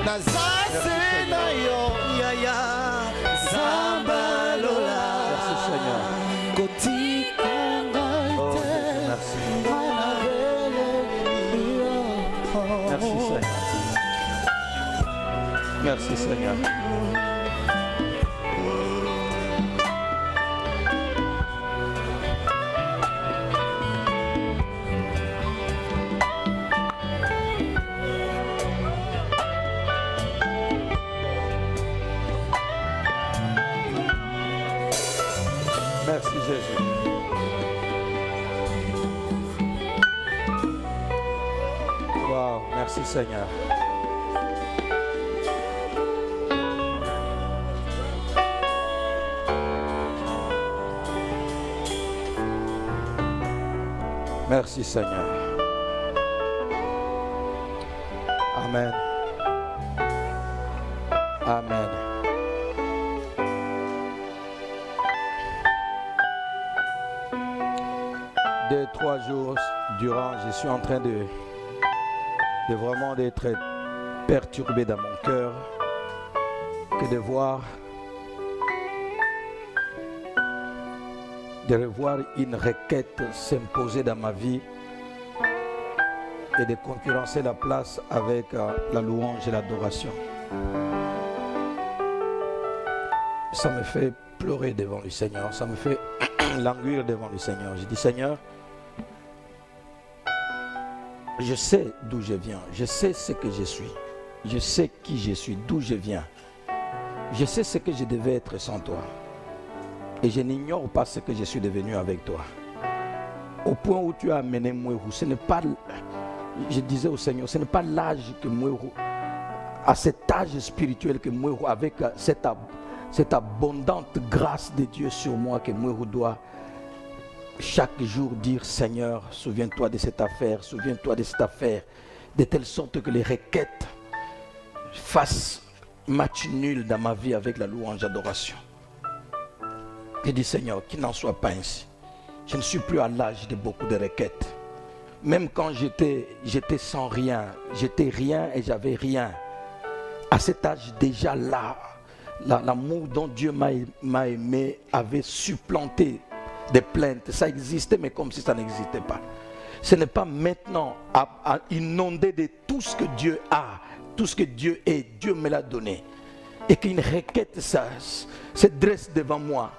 Nazase na yo yaya Zambalola. Merci Seigneur. Kotika ngaite. Merci. Merci Seigneur. Merci Seigneur. Merci Jésus. Wow, merci Seigneur. Merci Seigneur. Amen. Amen. Deux, 3 jours durant, je suis en train de vraiment d'être perturbé dans mon cœur que de voir une requête s'imposer dans ma vie et de concurrencer la place avec la louange et l'adoration. Ça me fait pleurer devant le Seigneur, ça me fait languir devant le Seigneur. Je dis Seigneur, je sais d'où je viens, je sais ce que je suis, je sais qui je suis, d'où je viens. Je sais ce que je devais être sans toi. Et je n'ignore pas ce que je suis devenu avec toi. Au point où tu as amené Mweru, ce n'est pas, je disais au Seigneur, ce n'est pas l'âge que Mweru, à cet âge spirituel que Mweru, avec cette abondante grâce de Dieu sur moi, que Mweru doit chaque jour dire Seigneur, souviens-toi de cette affaire, souviens-toi de cette affaire, de telle sorte que les requêtes fassent match nul dans ma vie avec la louange d'adoration. Je dis Seigneur, qu'il n'en soit pas ainsi. Je ne suis plus à l'âge de beaucoup de requêtes. Même quand j'étais sans rien, j'étais rien et j'avais rien. À cet âge déjà là, l'amour dont Dieu m'a aimé avait supplanté des plaintes. Ça existait, mais comme si ça n'existait pas. Ce n'est pas maintenant à inonder de tout ce que Dieu a, tout ce que Dieu est, Dieu me l'a donné. Et qu'une requête se dresse devant moi.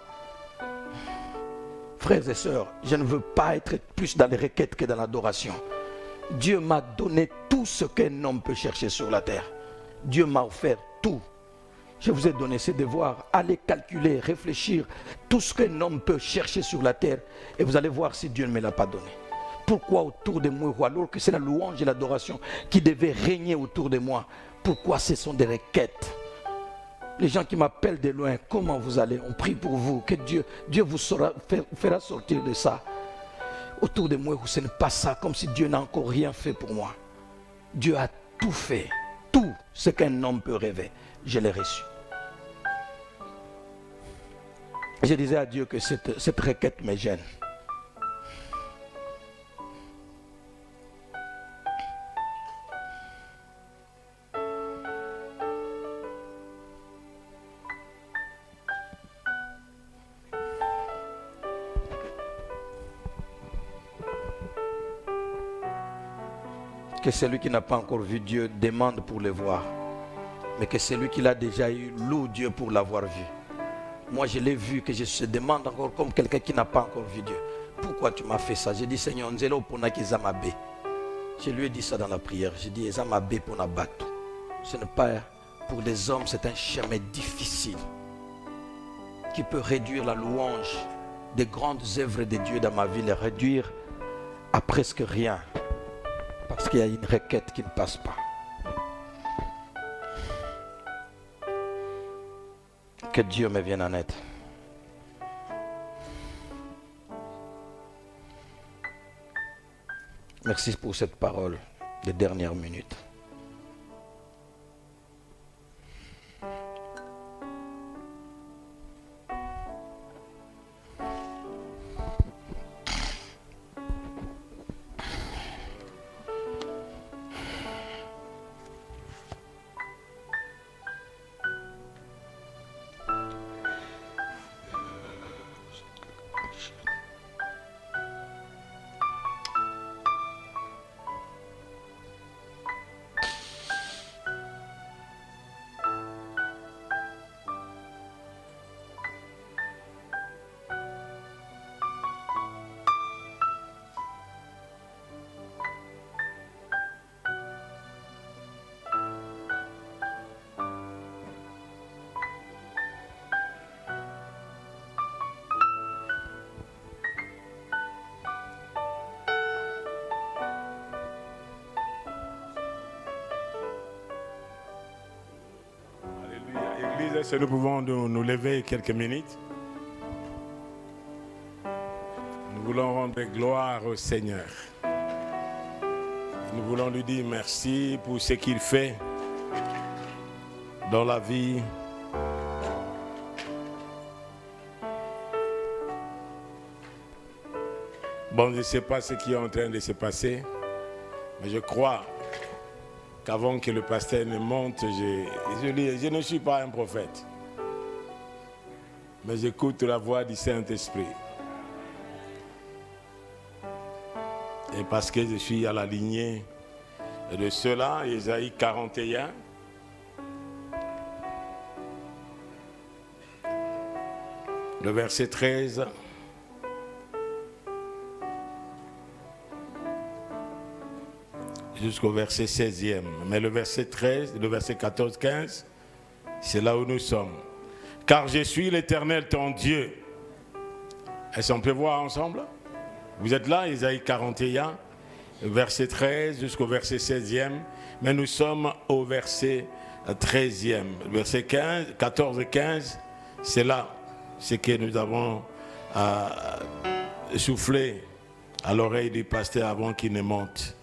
Frères et sœurs, je ne veux pas être plus dans les requêtes que dans l'adoration. Dieu m'a donné tout ce qu'un homme peut chercher sur la terre. Dieu m'a offert tout. Je vous ai donné ces devoirs. Allez calculer, réfléchir tout ce qu'un homme peut chercher sur la terre et vous allez voir si Dieu ne me l'a pas donné. Pourquoi autour de moi, alors que c'est la louange et l'adoration qui devaient régner autour de moi? Pourquoi ce sont des requêtes? Les gens qui m'appellent de loin, comment vous allez? On prie pour vous, que Dieu vous fera sortir de ça. Autour de moi, ce n'est pas ça, comme si Dieu n'a encore rien fait pour moi. Dieu a tout fait, tout ce qu'un homme peut rêver. Je l'ai reçu. Je disais à Dieu que cette requête me gêne. Que celui qui n'a pas encore vu Dieu demande pour le voir. Mais que celui qui l'a déjà eu loue Dieu pour l'avoir vu. Moi je l'ai vu, que je se demande encore comme quelqu'un qui n'a pas encore vu Dieu. Pourquoi tu m'as fait ça? J'ai dit Seigneur, Nzelo pona kizamabe. Je lui ai dit ça dans la prière. J'ai dit Ezamabe pona bato. Ce n'est pas pour les hommes, c'est un chemin difficile qui peut réduire la louange des grandes œuvres de Dieu dans ma vie, les réduire à presque rien. Parce qu'il y a une requête qui ne passe pas. Que Dieu me vienne en aide. Merci pour cette parole des dernières minutes. est-ce que nous pouvons nous lever quelques minutes? Nous voulons rendre gloire au Seigneur. Nous voulons lui dire merci pour ce qu'il fait dans la vie. Bon, je ne sais pas ce qui est en train de se passer, mais je crois qu'avant que le pasteur ne monte, je ne suis pas un prophète, mais j'écoute la voix du Saint-Esprit. Et parce que je suis à la lignée de cela, Ésaïe 41, le verset 13, jusqu'au verset 16e. Mais le verset 13, le verset 14, 15, c'est là où nous sommes. Car je suis l'Éternel ton Dieu. Est-ce qu'on peut voir ensemble? Vous êtes là, Ésaïe 41, verset 13 jusqu'au verset 16e. Mais nous sommes au verset 13e. Verset 15, 14 et 15, c'est là ce que nous avons soufflé à l'oreille du pasteur avant qu'il ne monte.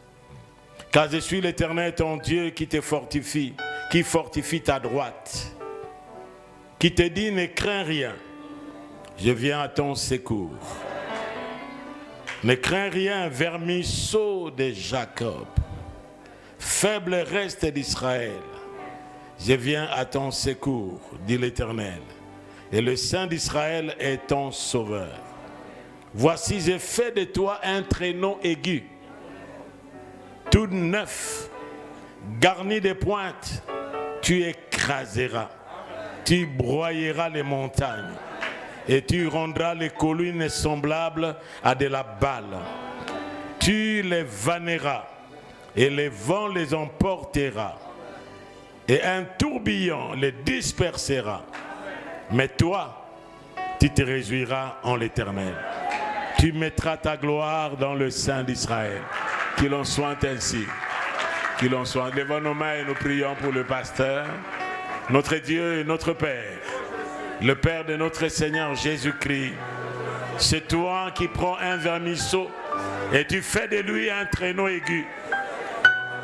Car je suis l'Éternel ton Dieu qui te fortifie, qui fortifie ta droite, qui te dit ne crains rien, je viens à ton secours. Ne crains rien, vermisseau de Jacob, faible reste d'Israël, je viens à ton secours, dit l'Éternel, et le Saint d'Israël est ton sauveur. Voici, j'ai fait de toi un traîneau aigu, tout neuf, garni de pointes, tu écraseras, tu broyeras les montagnes et tu rendras les collines semblables à de la balle. Tu les vanneras et le vent les emportera et un tourbillon les dispersera. Mais toi, tu te réjouiras en l'Éternel. Tu mettras ta gloire dans le Saint d'Israël. Qu'il en soit ainsi. Qu'il en soit. Levons nos mains et nous prions pour le pasteur, notre Dieu et notre Père, le Père de notre Seigneur Jésus-Christ. C'est toi qui prends un vermisseau et tu fais de lui un traîneau aigu.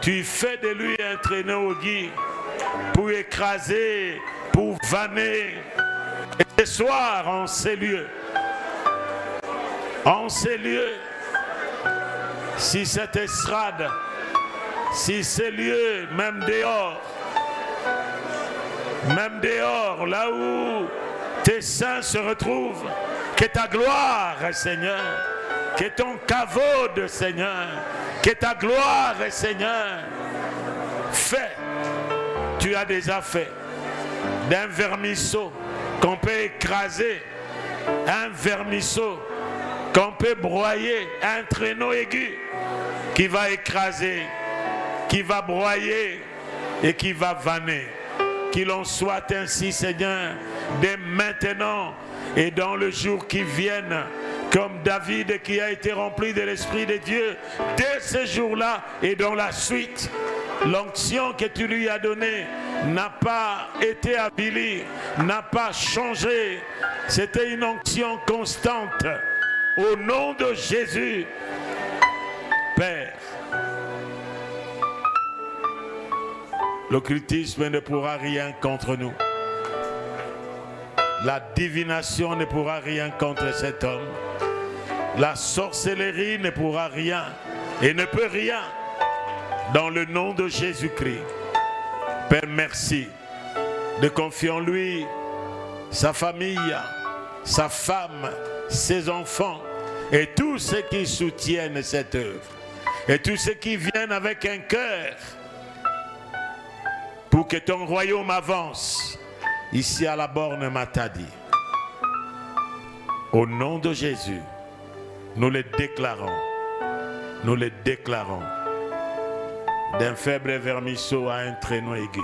Tu fais de lui un traîneau aigu pour écraser, pour vanner. Et ce soir, en ces lieux, si cette estrade, si ces lieux, même dehors, là où tes saints se retrouvent, que ta gloire, Seigneur, que ton caveau, Seigneur, que ta gloire, Seigneur, fais, tu as déjà fait, d'un vermisseau qu'on peut écraser, un vermisseau qu'on peut broyer, un traîneau aigu qui va écraser, qui va broyer et qui va vanner. Qu'il en soit ainsi, Seigneur, dès maintenant et dans le jour qui vienne, comme David qui a été rempli de l'Esprit de Dieu, dès ce jour-là et dans la suite, l'onction que tu lui as donnée n'a pas été avilie, n'a pas changé. C'était une onction constante. Au nom de Jésus, Père, l'occultisme ne pourra rien contre nous. La divination ne pourra rien contre cet homme. La sorcellerie ne pourra rien et ne peut rien. Dans le nom de Jésus-Christ. Père, merci de confier en lui sa famille, sa femme, ses enfants et tous ceux qui soutiennent cette œuvre. Et tous ceux qui viennent avec un cœur pour que ton royaume avance ici à la borne Matadi. Au nom de Jésus, nous le déclarons. Nous le déclarons. D'un faible vermisseau à un traîneau aigu.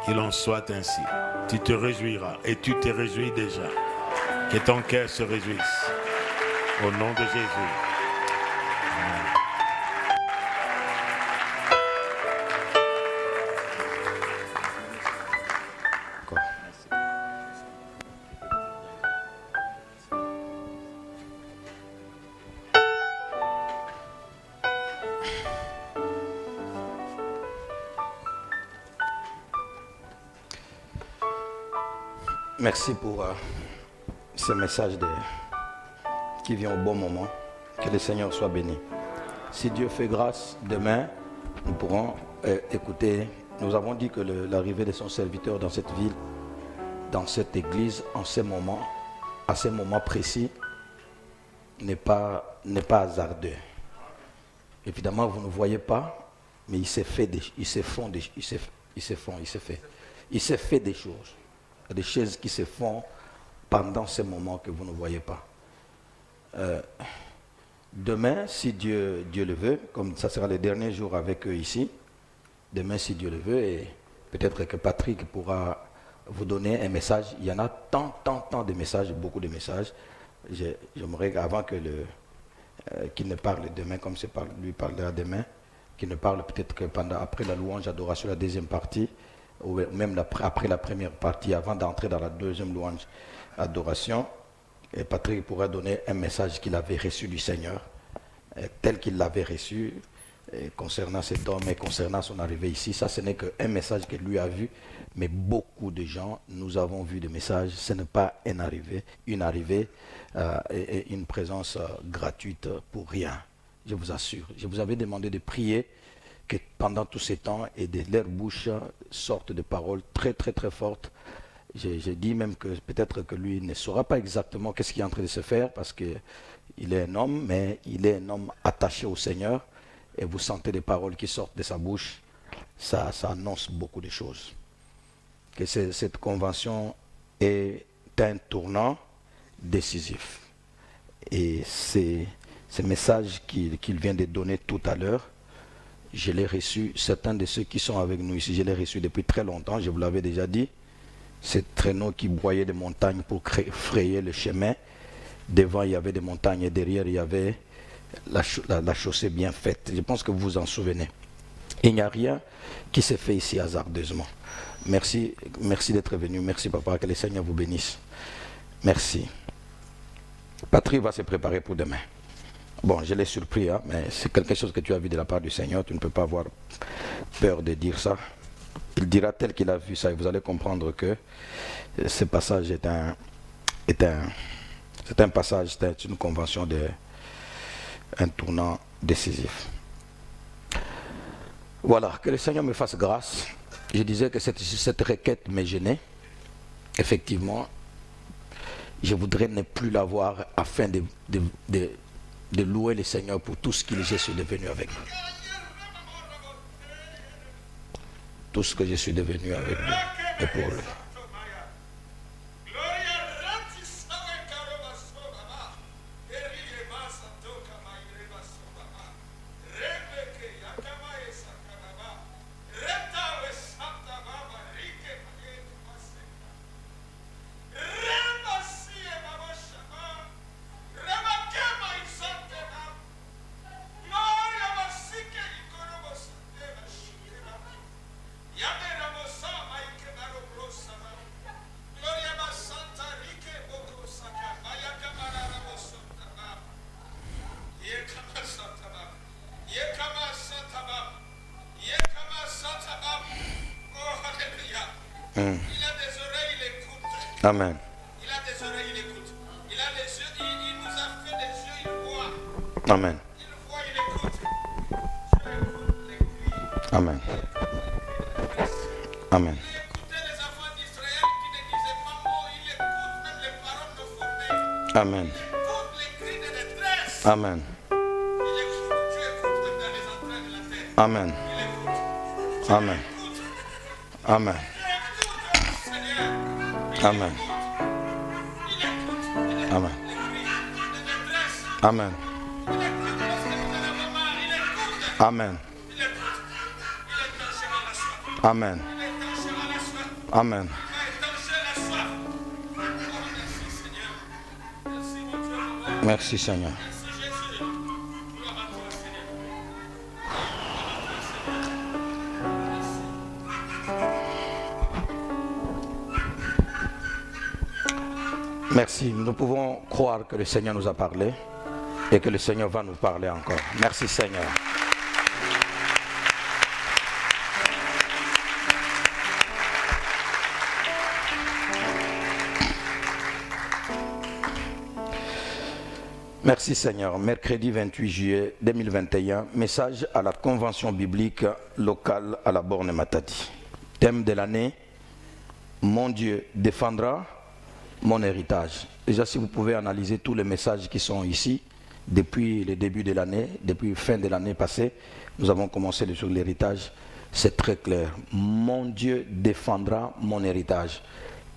Qu'il en soit ainsi. Tu te réjouiras et tu te réjouis déjà. Que ton cœur se réjouisse. Au nom de Jésus. Amen. Merci pour ce message qui vient au bon moment. Que le Seigneur soit béni. Si Dieu fait grâce, demain, nous pourrons écouter. Nous avons dit que l'arrivée de son serviteur dans cette ville, dans cette église, à ces moments précis, n'est pas hasardeux. Évidemment, vous ne voyez pas, mais il s'est fait des choses. Il y a des choses qui se font pendant ces moments que vous ne voyez pas. Demain, si Dieu le veut, comme ça sera le dernier jour avec eux ici, demain, si Dieu le veut, et peut-être que Patrick pourra vous donner un message. Il y en a tant de messages, beaucoup de messages. J'aimerais avant qu'il ne parle demain, comme lui parlera demain, qu'il ne parle peut-être que après la louange, adoration, la deuxième partie, ou même après la première partie, avant d'entrer dans la deuxième louange, adoration. Et Patrick pourra donner un message qu'il avait reçu du Seigneur, tel qu'il l'avait reçu, concernant cet homme et concernant son arrivée ici. Ça, ce n'est qu'un message que lui a vu, mais beaucoup de gens, nous avons vu des messages. Ce n'est pas une arrivée et une présence gratuite pour rien. Je vous assure. Je vous avais demandé de prier que pendant tous ces temps et de leur bouche sortent des paroles très fortes. J'ai dit même que peut-être que lui ne saura pas exactement qu'est-ce qui est en train de se faire parce qu'il est un homme, mais il est un homme attaché au Seigneur. Et vous sentez des paroles qui sortent de sa bouche, ça annonce beaucoup de choses. Que cette convention est un tournant décisif. Et ce message qu'il vient de donner tout à l'heure, je l'ai reçu, certains de ceux qui sont avec nous ici, je l'ai reçu depuis très longtemps, je vous l'avais déjà dit. Ce traîneau qui broyait des montagnes pour frayer le chemin. Devant, il y avait des montagnes et derrière, il y avait la chaussée bien faite. Je pense que vous vous en souvenez. Il n'y a rien qui s'est fait ici hasardeusement. Merci d'être venu. Merci papa, que le Seigneur vous bénisse. Merci. Patrick va se préparer pour demain. Bon, je l'ai surpris, hein, mais c'est quelque chose que tu as vu de la part du Seigneur. Tu ne peux pas avoir peur de dire ça. Il dira tel qu'il a vu ça et vous allez comprendre que ce passage c'est un passage, c'est une convention un tournant décisif. Voilà, que le Seigneur me fasse grâce. Je disais que cette requête me gênait. Effectivement, je voudrais ne plus l'avoir afin de louer le Seigneur pour tout ce qu'il est devenu avec nous. Tout ce que je suis devenu avec lui et pour lui. Amen. Il a des oreilles, il écoute. Il a des yeux, il nous a fait des yeux, il voit. Amen. Il voit, il écoute. Dieu écoute les cris. Amen. Amen. Il écoutait les enfants d'Israël qui ne disaient pas mot, il écoute même les paroles non formées. Amen. Il écoute les cris de détresse. Amen. Il écoute, Dieu écoute même dans les entrailles de la terre. Amen. Il écoute. Amen. Amen. Amen. Amen. Amen. Amen. Amen. Amen. Merci Seigneur. Merci. Nous pouvons croire que le Seigneur nous a parlé et que le Seigneur va nous parler encore. Merci Seigneur. Merci Seigneur. Mercredi 28 juillet 2021, message à la convention biblique locale à la Borne Matadi. Thème de l'année, mon Dieu défendra mon héritage. Déjà, si vous pouvez analyser tous les messages qui sont ici, depuis le début de l'année, depuis la fin de l'année passée, nous avons commencé sur l'héritage. C'est très clair. Mon Dieu défendra mon héritage.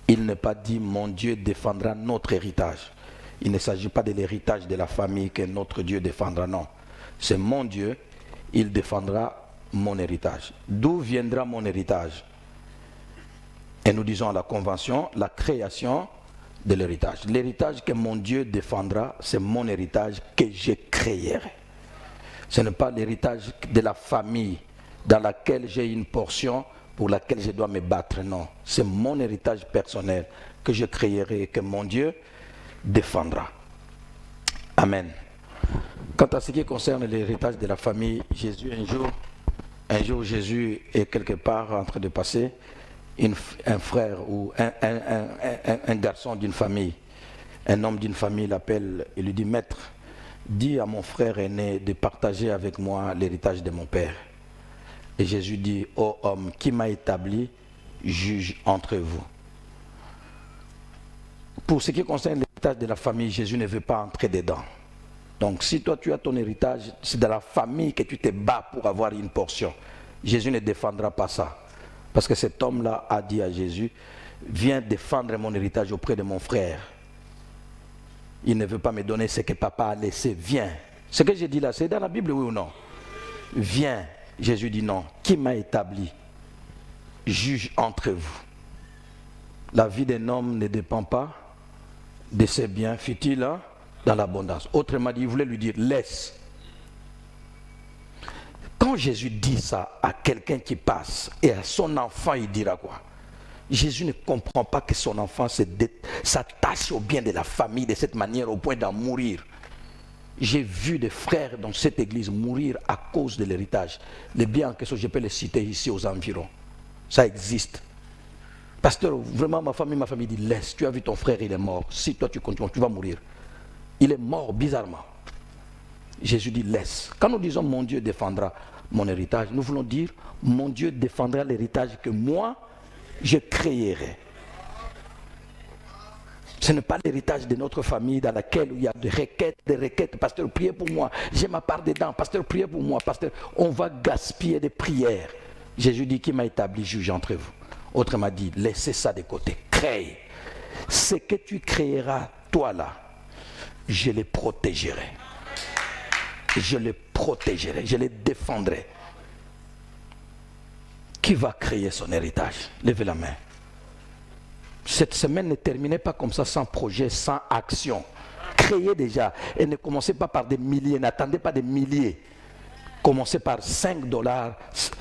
Il n'est pas dit mon Dieu défendra notre héritage. Il ne s'agit pas de l'héritage de la famille que notre Dieu défendra, non. C'est mon Dieu, il défendra mon héritage. D'où viendra mon héritage? Et nous disons à la convention, la création de l'héritage. L'héritage que mon Dieu défendra, c'est mon héritage que je créerai. Ce n'est pas l'héritage de la famille dans laquelle j'ai une portion pour laquelle je dois me battre, non. C'est mon héritage personnel que je créerai et que mon Dieu défendra. Amen. Quant à ce qui concerne l'héritage de la famille, Jésus un jour Jésus est quelque part en train de passer, un frère ou un garçon d'une famille, un homme d'une famille l'appelle et lui dit: Maître, dis à mon frère aîné de partager avec moi l'héritage de mon père. Et Jésus dit: ô homme, qui m'a établi juge entre vous. Pour ce qui concerne l'héritage de la famille, Jésus ne veut pas entrer dedans. Donc si toi tu as ton héritage, c'est de la famille que tu te bats pour avoir une portion. Jésus ne défendra pas ça. Parce que cet homme-là a dit à Jésus: viens défendre mon héritage auprès de mon frère. Il ne veut pas me donner ce que papa a laissé. Viens. Ce que j'ai dit là, c'est dans la Bible, oui ou non? Viens. Jésus dit non. Qui m'a établi juge entre vous. La vie d'un homme ne dépend pas de ses biens, fut-il hein, dans l'abondance. Autrement dit, il voulait lui dire: laisse. Quand Jésus dit ça à quelqu'un qui passe et à son enfant, il dira quoi? Jésus ne comprend pas que son enfant s'attache au bien de la famille de cette manière au point d'en mourir. J'ai vu des frères dans cette église mourir à cause de l'héritage. Les biens en question, je peux les citer ici aux environs. Ça existe. Pasteur, vraiment ma famille dit: laisse, tu as vu ton frère, il est mort. Si toi tu continues, tu vas mourir. Il est mort bizarrement. Jésus dit: laisse. Quand nous disons mon Dieu défendra mon héritage, nous voulons dire mon Dieu défendra l'héritage que moi je créerai. Ce n'est pas l'héritage de notre famille dans laquelle il y a des requêtes. Pasteur, priez pour moi. J'ai ma part dedans. Pasteur, priez pour moi. Pasteur, on va gaspiller des prières. Jésus dit: qui m'a établi juge entre vous. Autrement dit, laissez ça de côté. Crée. Ce que tu créeras, toi là, je les protégerai. Je les protégerai. Je les défendrai. Qui va créer son héritage? Levez la main. Cette semaine ne terminez pas comme ça, sans projet, sans action. Créez déjà. Et ne commencez pas par des milliers. N'attendez pas des milliers. Commencez par $5,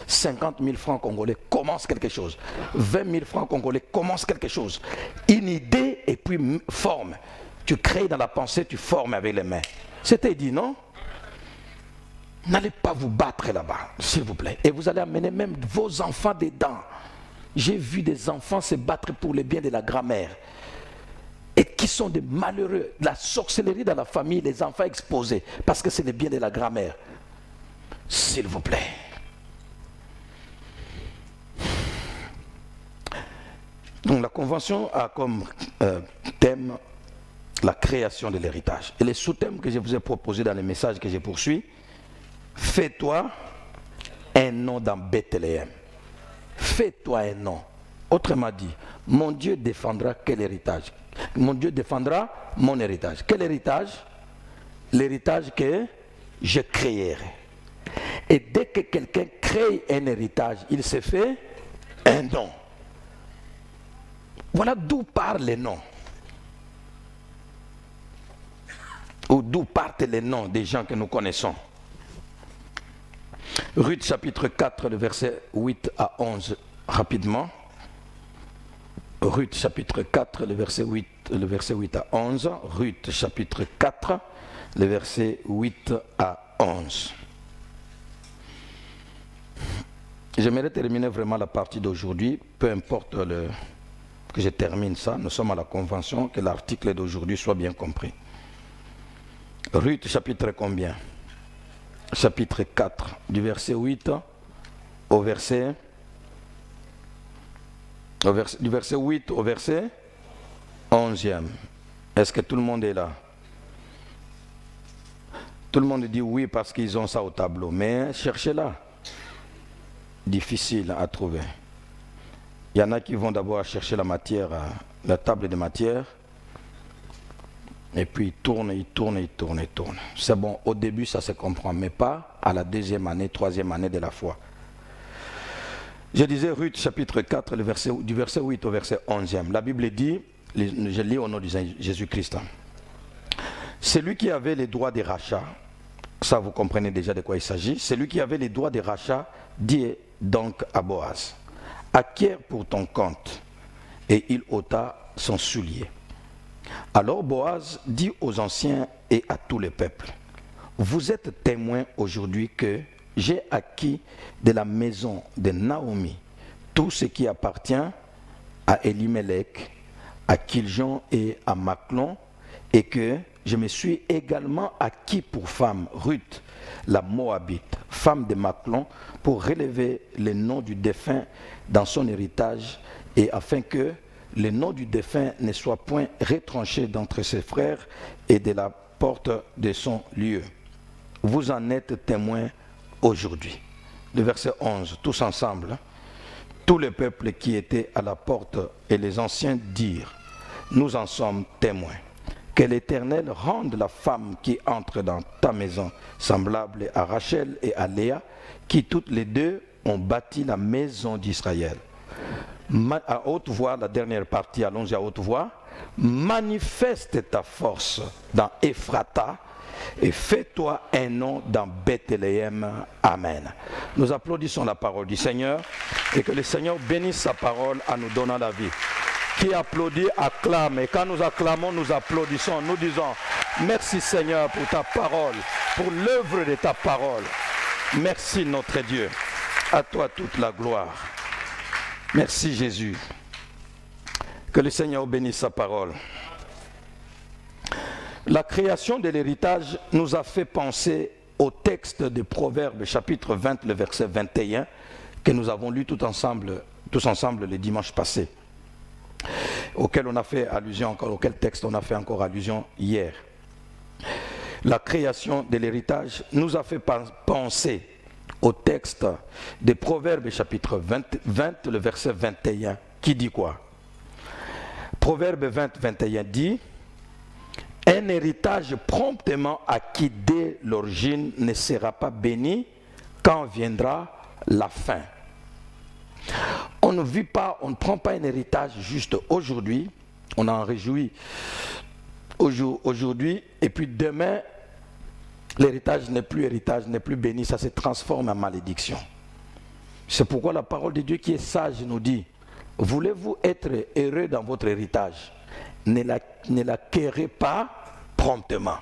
50 000 francs congolais. Commence quelque chose. 20 000 francs congolais. Commence quelque chose. Une idée et puis forme. Tu crées dans la pensée, tu formes avec les mains. C'était dit, non? N'allez pas vous battre là-bas, s'il vous plaît. Et vous allez amener même vos enfants dedans. J'ai vu des enfants se battre pour le bien de la grand-mère. Et qui sont des malheureux. La sorcellerie dans la famille, les enfants exposés. Parce que c'est le bien de la grand-mère. S'il vous plaît. Donc la convention a comme thème la création de l'héritage. Et les sous-thèmes que je vous ai proposés dans les messages que je poursuis: fais-toi un nom dans Bethléem. Fais-toi un nom. Autrement dit, mon Dieu défendra quel héritage? Mon Dieu défendra mon héritage. Quel héritage? L'héritage que je créerai. Et dès que quelqu'un crée un héritage, il se fait un nom. Voilà d'où partent les noms. Ou d'où partent les noms des gens que nous connaissons. Ruth chapitre 4, le verset 8 à 11, rapidement. Ruth chapitre 4, le verset 8 à 11. Ruth chapitre 4, le verset 8 à 11. J'aimerais terminer vraiment la partie d'aujourd'hui, peu importe que je termine ça, nous sommes à la convention, que l'article d'aujourd'hui soit bien compris. Ruth, chapitre combien? Chapitre 4, du verset 8 au verset... du verset 8 au verset 11e. Est-ce que tout le monde est là? Tout le monde dit oui parce qu'ils ont ça au tableau. Mais cherchez-la. Difficile à trouver. Il y en a qui vont d'abord chercher la matière, la table de matière. Et puis ils tournent. C'est bon, au début ça se comprend, mais pas à la deuxième année, troisième année de la foi. Je disais Ruth chapitre 4, du verset 8 au verset 11e. La Bible dit, je lis au nom de Jésus-Christ. Celui qui avait les droits de rachat, ça vous comprenez déjà de quoi il s'agit, celui qui avait les droits de rachat dit donc à Boaz, acquiert pour ton compte. Et il ôta son soulier. Alors Boaz dit aux anciens et à tout le peuple, vous êtes témoins aujourd'hui que j'ai acquis de la maison de Naomi tout ce qui appartient à Elimelech, à Kiljon et à Maclon, et que je me suis également acquis pour femme Ruth, la Moabite, femme de Maclon, pour relever le nom du défunt dans son héritage, et afin que le nom du défunt ne soit point retranché d'entre ses frères et de la porte de son lieu. Vous en êtes témoins aujourd'hui. Le verset 11, tous ensemble, tous les peuples qui étaient à la porte et les anciens dirent, nous en sommes témoins. Que l'Éternel rende la femme qui entre dans ta maison semblable à Rachel et à Léa, qui toutes les deux ont bâti la maison d'Israël. À haute voix, la dernière partie, allons-y à haute voix. Manifeste ta force dans Ephrata et fais-toi un nom dans Bethléem. Amen. Nous applaudissons la parole du Seigneur et que le Seigneur bénisse sa parole en nous donnant la vie. Qui applaudit, acclame. Et quand nous acclamons, nous applaudissons. Nous disons, merci Seigneur pour ta parole, pour l'œuvre de ta parole. Merci notre Dieu. À toi toute la gloire. Merci Jésus. Que le Seigneur bénisse sa parole. La création de l'héritage nous a fait penser au texte de Proverbes, chapitre 20, le verset 21, que nous avons lu tous ensemble le dimanche passé, auquel on a fait allusion encore, auquel texte on a fait encore allusion hier. La création de l'héritage nous a fait penser au texte de Proverbes chapitre 20, le verset 21, qui dit quoi? Proverbe 20, 21 dit, un héritage promptement acquis dès l'origine ne sera pas béni quand viendra la fin. On ne vit pas, on ne prend pas un héritage juste aujourd'hui, on en réjouit aujourd'hui, et puis demain, l'héritage n'est plus béni, ça se transforme en malédiction. C'est pourquoi la parole de Dieu qui est sage nous dit, voulez-vous être heureux dans votre héritage? Ne l'acquérez pas promptement.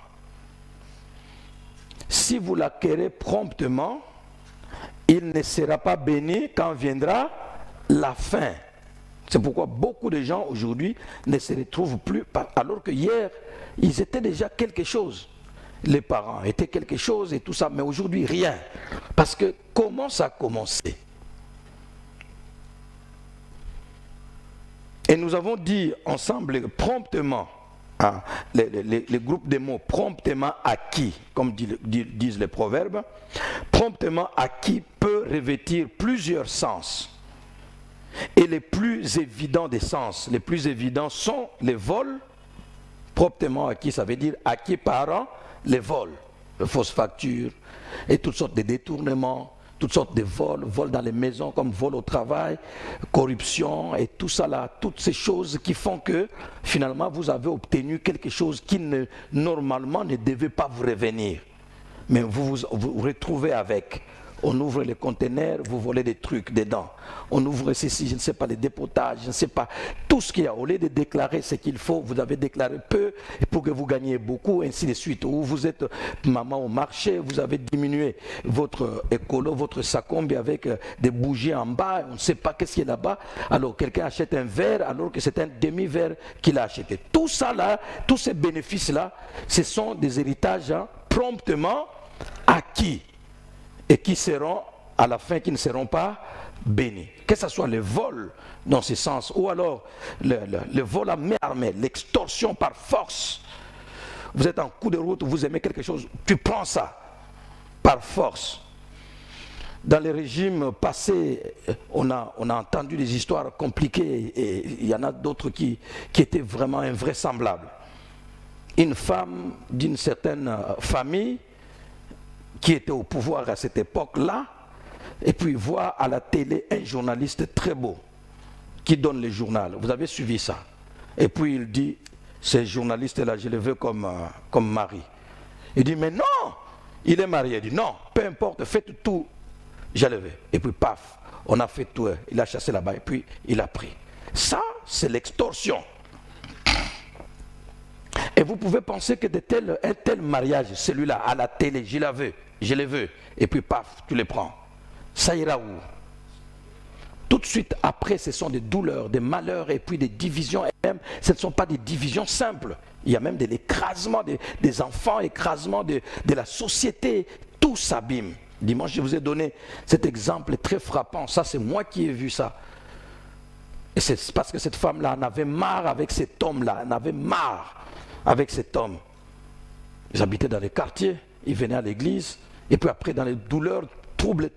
Si vous l'acquérez promptement, il ne sera pas béni quand viendra la fin. C'est pourquoi beaucoup de gens aujourd'hui ne se retrouvent plus, alors que hier, ils étaient déjà quelque chose. Les parents étaient quelque chose et tout ça, mais aujourd'hui rien. Parce que comment ça a commencé? Et nous avons dit ensemble promptement, hein, les groupes de mots promptement acquis, comme disent les proverbes, promptement acquis peut revêtir plusieurs sens. Et les plus évidents des sens, les plus évidents sont les vols. Promptement acquis, ça veut dire acquis par les vols, les fausses factures et toutes sortes de détournements, toutes sortes de vols, vols dans les maisons comme vol au travail, corruption et tout ça là, toutes ces choses qui font que finalement vous avez obtenu quelque chose qui normalement ne devait pas vous revenir. Mais vous vous retrouvez avec On ouvre les conteneurs, vous volez des trucs dedans. On ouvre ceci, je ne sais pas, les dépotages, je ne sais pas. Tout ce qu'il y a, au lieu de déclarer ce qu'il faut, vous avez déclaré peu pour que vous gagniez beaucoup, ainsi de suite. Ou vous êtes maman au marché, vous avez diminué votre écolo, votre sacombe avec des bougies en bas, on ne sait pas qu'est-ce qu'il y a là-bas. Alors quelqu'un achète un verre alors que c'est un demi-verre qu'il a acheté. Tout ça là, tous ces bénéfices-là, ce sont des héritages promptement acquis et qui seront à la fin, qui ne seront pas bénis. Que ce soit le vol dans ce sens, ou alors le vol à main armée, l'extorsion par force. Vous êtes en coup de route, vous aimez quelque chose, tu prends ça par force. Dans les régimes passés, on a entendu des histoires compliquées et il y en a d'autres qui étaient vraiment invraisemblables. Une femme d'une certaine famille qui était au pouvoir à cette époque-là, et puis voit à la télé un journaliste très beau qui donne le journal. Vous avez suivi ça. Et puis il dit, ce journaliste-là, je le veux comme mari. Il dit, mais non, il est marié. Il dit, non, peu importe, faites tout, je le veux. Et puis paf, on a fait tout, il a chassé là-bas et puis il a pris. Ça, c'est l'extorsion. Et vous pouvez penser que un tel mariage, celui-là, à la télé, je le veux, et puis paf, tu le prends. Ça ira où? Tout de suite après, ce sont des douleurs, des malheurs et puis des divisions. Et même, ce ne sont pas des divisions simples. Il y a même de l'écrasement des enfants, écrasement de la société. Tout s'abîme. Dimanche, je vous ai donné cet exemple très frappant. Ça, c'est moi qui ai vu ça. Et c'est parce que cette femme-là en avait marre avec cet homme-là. Elle en avait marre avec cet homme. Ils habitaient dans les quartiers, ils venaient à l'église. Et puis après, dans les douleurs, trouble,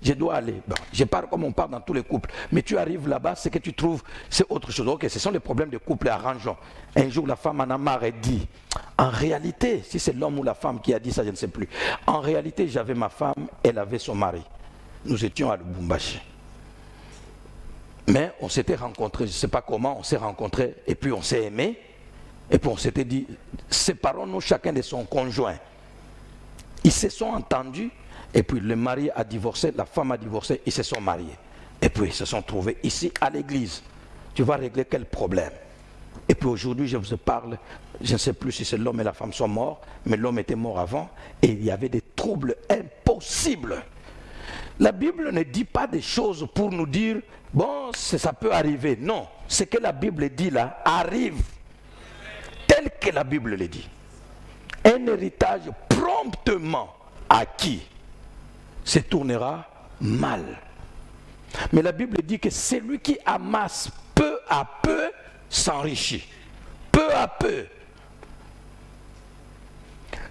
je dois aller. Bon, je parle comme on parle dans tous les couples. Mais tu arrives là-bas, ce que tu trouves, c'est autre chose. Ok, ce sont les problèmes de couple, arrangeons. Un jour, la femme en a marre et dit, en réalité, si c'est l'homme ou la femme qui a dit ça, je ne sais plus. En réalité, j'avais ma femme, elle avait son mari. Nous étions à Lubumbashi. Mais on s'était rencontrés, je ne sais pas comment, on s'est rencontrés, et puis on s'est aimés, et puis on s'était dit, séparons-nous chacun de son conjoint. Ils se sont entendus, et puis le mari a divorcé, la femme a divorcé, ils se sont mariés. Et puis ils se sont trouvés ici à l'église. Tu vas régler quel problème? Et puis aujourd'hui, je vous parle, je ne sais plus si c'est l'homme et la femme sont morts, mais l'homme était mort avant, et il y avait des troubles impossibles. La Bible ne dit pas des choses pour nous dire, bon, ça peut arriver. Non, ce que la Bible dit là arrive tel que la Bible le dit. Un héritage promptement acquis se tournera mal. Mais la Bible dit que celui qui amasse peu à peu s'enrichit. Peu à peu.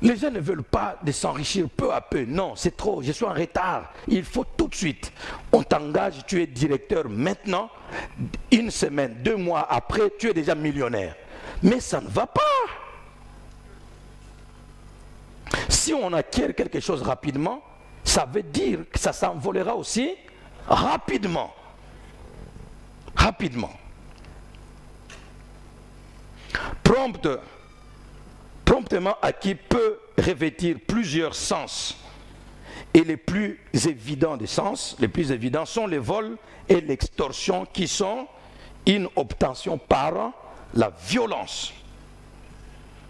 Les gens ne veulent pas de s'enrichir peu à peu. Non, c'est trop, je suis en retard. Il faut tout de suite. On t'engage, tu es directeur maintenant. Une semaine, 2 mois après, tu es déjà millionnaire. Mais ça ne va pas. Si on acquiert quelque chose rapidement, ça veut dire que ça s'envolera aussi rapidement. Rapidement. Promptement acquis peut revêtir plusieurs sens. Et les plus évidents des sens, les plus évidents sont les vols et l'extorsion qui sont une obtention par la violence.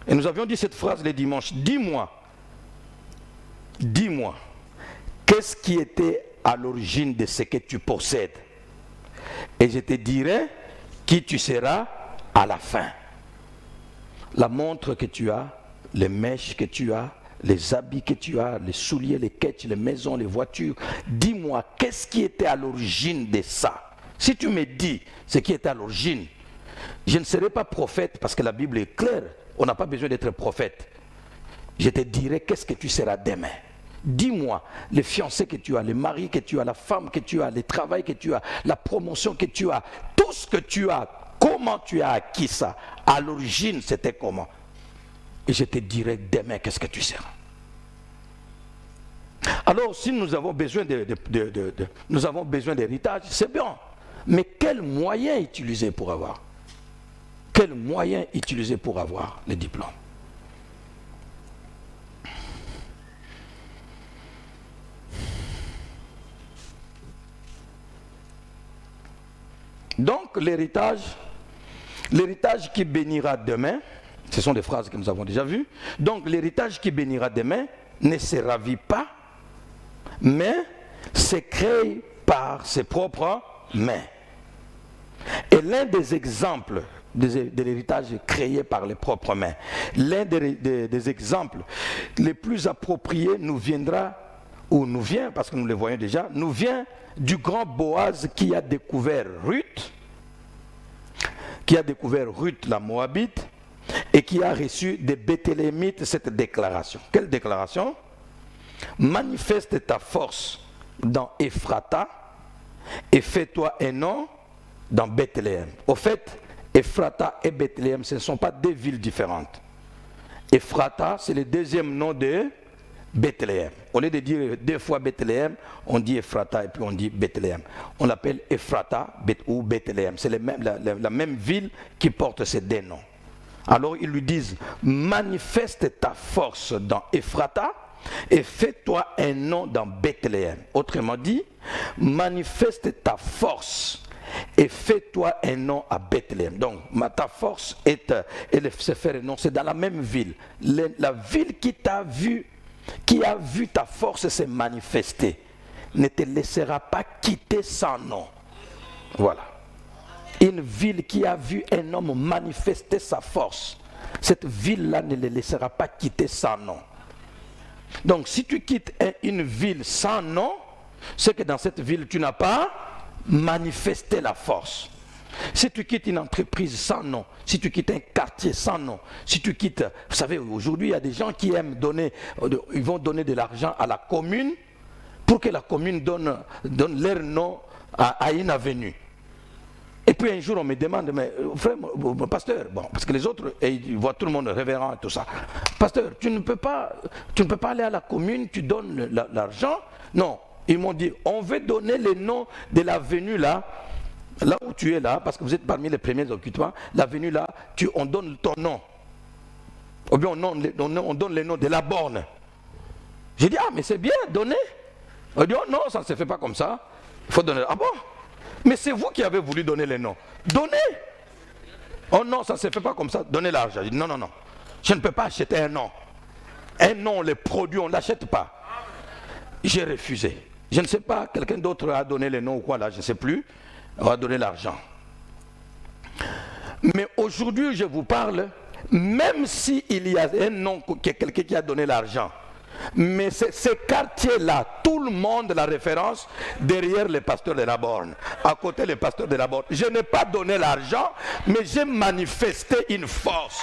Et nous avions dit cette phrase le dimanche, dis-moi, qu'est-ce qui était à l'origine de ce que tu possèdes? Et je te dirai qui tu seras à la fin. La montre que tu as, les mèches que tu as, les habits que tu as, les souliers, les ketchs, les maisons, les voitures. Dis-moi, qu'est-ce qui était à l'origine de ça? Si tu me dis ce qui était à l'origine, je ne serai pas prophète parce que la Bible est claire. On n'a pas besoin d'être prophète. Je te dirai qu'est-ce que tu seras demain. Dis-moi les fiancés que tu as, les maris que tu as, la femme que tu as, le travail que tu as, la promotion que tu as, tout ce que tu as, comment tu as acquis ça? À l'origine, c'était comment? Et je te dirai demain qu'est-ce que tu seras. Alors, si nous avons besoin d'héritage, c'est bien. Mais quel moyen utiliser pour avoir? Quel moyen utiliser pour avoir les diplômes? Donc l'héritage qui bénira demain, ce sont des phrases que nous avons déjà vues. Donc l'héritage qui bénira demain ne se ravit pas, mais se crée par ses propres mains. Et l'un des exemples de l'héritage créé par les propres mains, l'un des exemples les plus appropriés nous viendra, ou nous vient, parce que nous le voyons déjà, nous vient du grand Boaz qui a découvert Ruth, la Moabite, et qui a reçu des Béthléemites cette déclaration. Quelle déclaration? Manifeste ta force dans Ephrata et fais-toi un nom dans Bethléem. Au fait, Ephrata et Bethléem, ce ne sont pas deux villes différentes. Ephrata, c'est le deuxième nom de Bethléem. Au lieu de dire deux fois Bethléem, on dit Ephrata et puis on dit Bethléem. On l'appelle Ephrata ou Bethléem. C'est la même ville qui porte ces deux noms. Alors ils lui disent, manifeste ta force dans Ephrata et fais-toi un nom dans Bethléem. Autrement dit, manifeste ta force et fais-toi un nom à Bethléem. Donc ta force est se faire un nom, c'est dans la même ville. La ville qui t'a vu, qui a vu ta force se manifester, ne te laissera pas quitter sans nom. Voilà. Une ville qui a vu un homme manifester sa force, cette ville-là ne le laissera pas quitter sans nom. Donc si tu quittes une ville sans nom, c'est que dans cette ville tu n'as pas manifesté la force. Si tu quittes une entreprise sans nom, si tu quittes un quartier sans nom, si tu quittes, vous savez, aujourd'hui il y a des gens qui aiment donner, ils vont donner de l'argent à la commune pour que la commune donne leur nom à une avenue. Et puis un jour on me demande, mais frère, pasteur, bon, parce que les autres, ils voient tout le monde révérend et tout ça. Pasteur, tu ne peux pas aller à la commune, tu donnes l'argent. Non, ils m'ont dit, on veut donner le nom de l'avenue là où tu es là, parce que vous êtes parmi les premiers occupants, l'avenue là, on donne ton nom. Ou bien on donne le nom de la borne. J'ai dit, ah mais c'est bien, donnez. On dit, oh non, ça ne se fait pas comme ça. Il faut donner. Ah bon? Mais c'est vous qui avez voulu donner les noms. Donnez. Oh non, ça ne se fait pas comme ça. Donnez l'argent. J'ai dit, non. Je ne peux pas acheter un nom. Un nom, les produits, on ne l'achète pas. J'ai refusé. Je ne sais pas, quelqu'un d'autre a donné les noms ou quoi là, je ne sais plus. On a donné l'argent. Mais aujourd'hui, je vous parle, même s'il y a un nom, quelqu'un qui a donné l'argent, mais ces quartiers-là, tout le monde la référence derrière les pasteurs de la borne, à côté les pasteurs de la borne. Je n'ai pas donné l'argent, mais j'ai manifesté une force.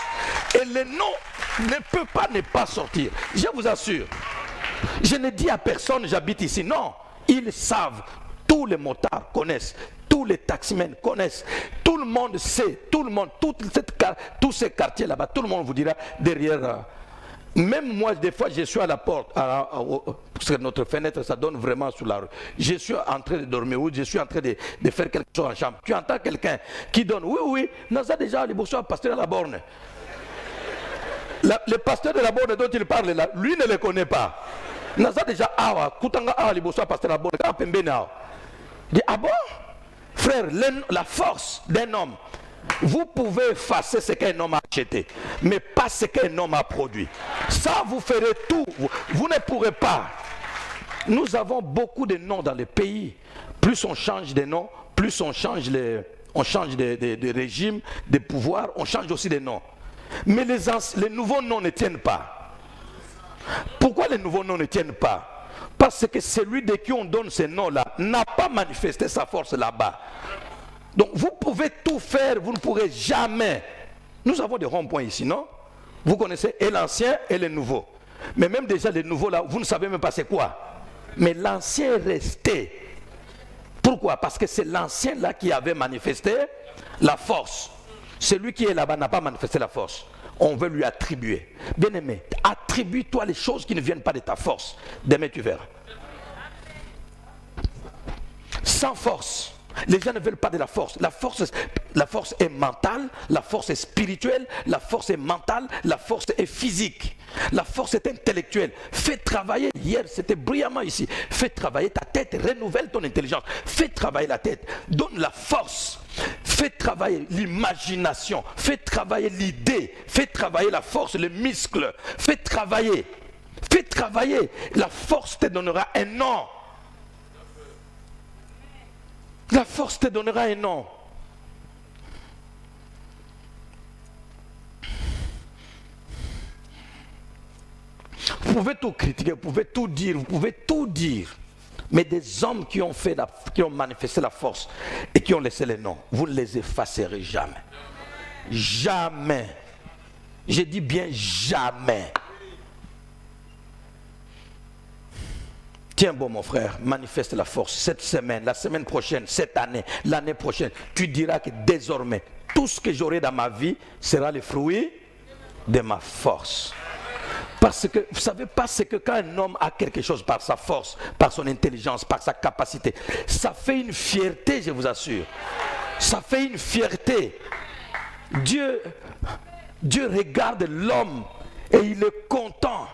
Et le nom ne peut pas ne pas sortir. Je vous assure. Je ne dis à personne, j'habite ici. Non, ils savent. Tous les motards connaissent. Tous les taximens connaissent. Tout le monde sait. Tout le monde, tous ces quartiers là-bas, tout le monde vous dira derrière. Même moi, des fois, je suis à la porte, parce que notre fenêtre, ça donne vraiment sur la rue. Je suis en train de dormir, ou je suis en train de faire quelque chose en chambre. Tu entends quelqu'un qui donne, oui, nous avons déjà les bourgeois pasteur à la borne. Le pasteur de la borne dont il parle là, lui ne le connaît pas. Nous avons déjà, les bourgeois pasteur à la borne, il dit, ah bon? Frère, la force d'un homme, vous pouvez effacer ce qu'un homme a acheté, mais pas ce qu'un homme a produit. Ça, vous ferez tout. Vous ne pourrez pas. Nous avons beaucoup de noms dans le pays. Plus on change de noms, plus on change de régime, de pouvoir, on change aussi de noms. Mais les nouveaux noms ne tiennent pas. Pourquoi les nouveaux noms ne tiennent pas? Parce que celui de qui on donne ces noms-là n'a pas manifesté sa force là-bas. Donc vous pouvez tout faire, vous ne pourrez jamais. Nous avons des ronds-points ici, non? Vous connaissez et l'ancien et le nouveau. Mais même déjà les nouveaux là, vous ne savez même pas c'est quoi. Mais l'ancien est resté. Pourquoi? Parce que c'est l'ancien là qui avait manifesté la force. Celui qui est là-bas n'a pas manifesté la force. On veut lui attribuer. Bien-aimé, attribue-toi les choses qui ne viennent pas de ta force. Demain tu verras. Sans force. Les gens ne veulent pas de la force. La force est mentale, la force est spirituelle, la force est mentale, la force est physique. La force est intellectuelle. Fais travailler, hier c'était brillamment ici, fais travailler ta tête, renouvelle ton intelligence, fais travailler la tête, donne la force. Fais travailler l'imagination, fais travailler l'idée, fais travailler la force, les muscles, fais travailler. Fais travailler. La force te donnera un nom. La force te donnera un nom. Vous pouvez tout critiquer, vous pouvez tout dire. Mais des hommes qui ont manifesté la force et qui ont laissé les noms, vous ne les effacerez jamais. Jamais. Je dis bien jamais. Tiens bon mon frère, manifeste la force cette semaine, la semaine prochaine, cette année, l'année prochaine. Tu diras que désormais, tout ce que j'aurai dans ma vie sera le fruit de ma force. Parce que vous savez pas, c'est que quand un homme a quelque chose par sa force, par son intelligence, par sa capacité, ça fait une fierté, je vous assure. Ça fait une fierté. Dieu regarde l'homme et il est content.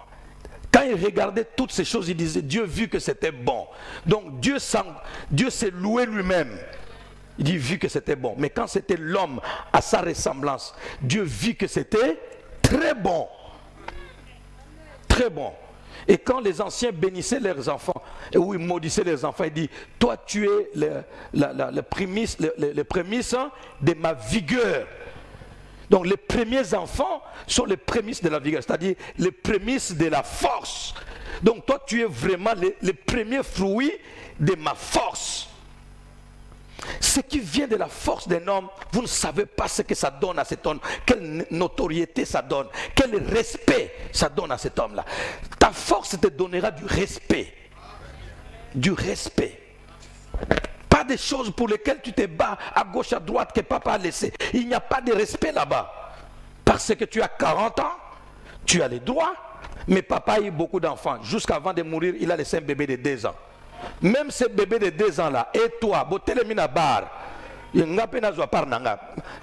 Quand il regardait toutes ces choses, il disait, Dieu vu que c'était bon. Donc Dieu s'est loué lui-même. Il dit, vu que c'était bon. Mais quand c'était l'homme à sa ressemblance, Dieu vit que c'était très bon. Très bon. Et quand les anciens bénissaient leurs enfants, ou ils maudissaient leurs enfants, il dit, toi tu es le prémisse de ma vigueur. Donc les premiers enfants sont les prémices de la vigueur, c'est-à-dire les prémices de la force. Donc toi tu es vraiment les premiers fruits de ma force. Ce qui vient de la force d'un homme, vous ne savez pas ce que ça donne à cet homme, quelle notoriété ça donne, quel respect ça donne à cet homme-là. Ta force te donnera du respect. Du respect. Pas des choses pour lesquelles tu te bats à gauche, à droite que papa a laissé. Il n'y a pas de respect là-bas. Parce que tu as 40 ans, tu as les droits, mais papa a eu beaucoup d'enfants. Jusqu'avant de mourir, il a laissé un bébé de 2 ans. Même ce bébé de 2 ans là, et toi,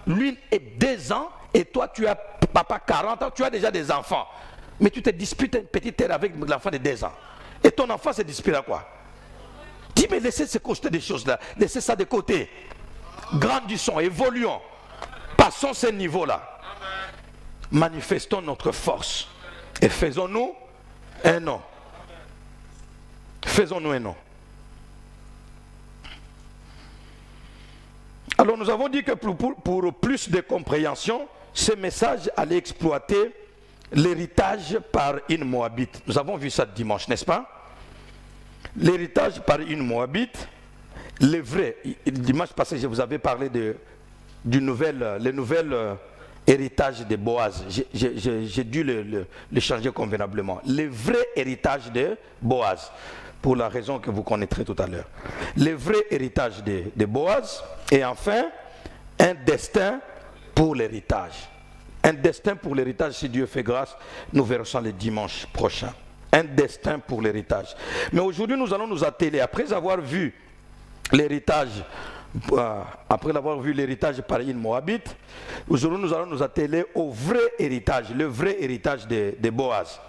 lui est 2 ans, et toi tu as papa 40 ans, tu as déjà des enfants. Mais tu te disputes une petite terre avec l'enfant de 2 ans. Et ton enfant se dispute à quoi? Dis, mais laissez se cocher des choses là, laissez ça de côté. Grandissons, évoluons, passons ce niveau là. Manifestons notre force et faisons-nous un nom. Faisons-nous un nom. Alors nous avons dit que pour plus de compréhension, ce message allait exploiter l'héritage par une Moabite. Nous avons vu ça dimanche, n'est-ce pas? L'héritage par une Moabite, le vrai. Dimanche passé, je vous avais parlé le nouvel héritage de Boaz. J'ai dû le changer convenablement. Le vrai héritage de Boaz, pour la raison que vous connaîtrez tout à l'heure. Le vrai héritage de Boaz, et enfin, un destin pour l'héritage. Un destin pour l'héritage, si Dieu fait grâce, nous verrons ça le dimanche prochain. Un destin pour l'héritage. Mais aujourd'hui, nous allons nous atteler, après avoir vu l'héritage, par une Moabite, aujourd'hui nous allons nous atteler au vrai héritage, le vrai héritage de Boaz.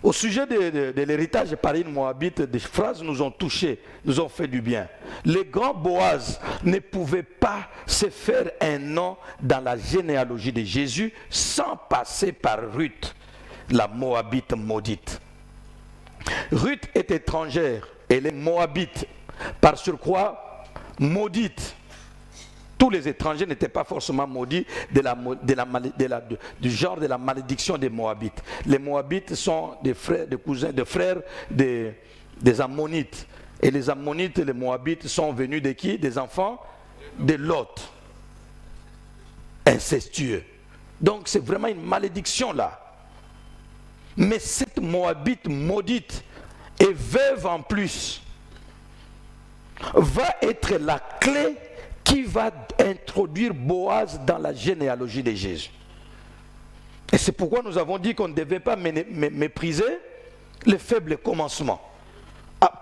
Au sujet de l'héritage par une Moabite, des phrases nous ont touchés, nous ont fait du bien. Le grand Boaz ne pouvait pas se faire un nom dans la généalogie de Jésus sans passer par Ruth, la Moabite maudite. Ruth est étrangère, elle est Moabite, par surcroît maudite. Tous les étrangers n'étaient pas forcément maudits du genre de la malédiction des Moabites. Les Moabites sont des frères, des cousins, des frères des Ammonites. Et les Ammonites et les Moabites sont venus de qui? Des enfants de Lot. Incestueux. Donc c'est vraiment une malédiction là. Mais cette Moabite maudite et veuve en plus va être la clé qui va introduire Boaz dans la généalogie de Jésus. Et c'est pourquoi nous avons dit qu'on ne devait pas mépriser les faibles commencements.